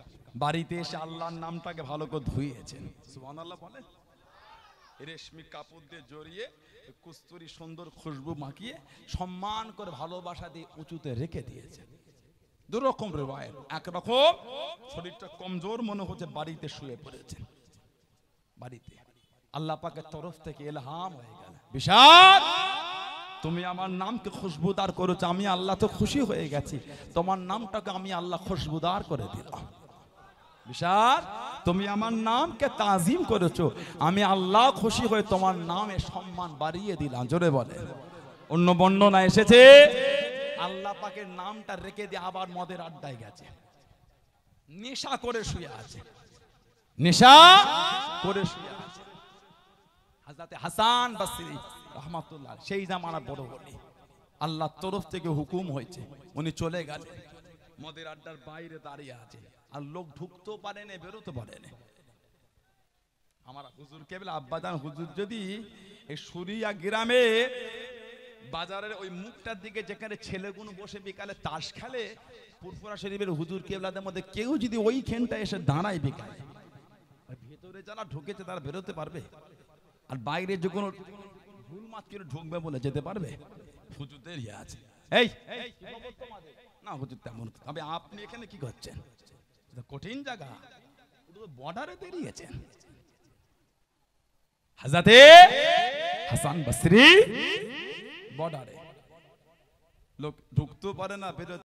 বাড়িতে এসে আল্লাহর নামটাকে ভালো করে ধুইয়েছেন। সুবহানাল্লাহ বলে। রেশমি কাপড় দিয়ে জড়িয়ে, কস্তুরি সুন্দর খুশবু মাখিয়ে, সম্মান করে ভালোবাসা দিয়ে উঁচুতে রেখে দিয়েছেন। দুরকম রিওয়ায়াত। একরকম শরীরটা কমজোর মনে হচ্ছে, বাড়িতে শুয়ে পড়েছেন। বাড়িতে আল্লাহ পাকের তরফ থেকে ইলহাম হয়ে গেল, বিশাল তুমি আমার নামকে খুশবুদার করেছো, আমি আল্লাহ তো খুশি হয়ে গেছি, তোমার নামটাকে আমি আল্লাহ খুশবুদার করে দিলাম। বিশাল তুমি আমার নামকে তাজিম করেছো, আমি আল্লাহ খুশি হয়ে তোমার নামে সম্মান বাড়িয়ে দিলাম। জোরে বলে। অন্য বর্ণনা এসেছে আল্লাহ পাকের নামটা রেখে দিয়ে আবার মদের আড্ডায় গেছে, নেশা করে শুয়ে আছে। নেশা করে শুয়ে আছে। হযরতে হাসান বসরি রাহমাতুল্লাহ সেই জামানা বড় বলি আল্লাহর তরফ থেকে হুকুম হয়েছে, উনি চলে গেলেন, মদের আড্ডার বাইরে দাঁড়িয়ে আছে, আর লোক ঢুকতেও পারে না বেরোতে পারে না। আমার হুজুর কেবল আব্বাজান হুজুর যদি এই সুরিয়া গ্রামে বাজারের ওই মুখটার দিকে যেখানে ছেলেগুলো বসে বিকালে তাস খেলে, পুরপুরা শরীফের হুজুর কেবলাদের মধ্যে কেউ যদি ওই খেনটা এসে দাঁড়ায় বিকালে, ভেতরে যারা ঢুকেছে তারা বেরোতে পারবে? আর বাইরে যে কোনো ভুল মাত করে ঢুকবে বলে যেতে পারবে? হুজুরদের ইয়ে আছে। এই না হুজুর তেমন, তবে আপনি এখানে কি করছেন? কঠিন জায়গা, বর্ডারে বেরিয়েছেন। হযরতে হাসান বসরি বর্ডারে, লোক ঢুকতেও পারে না, বেরোতে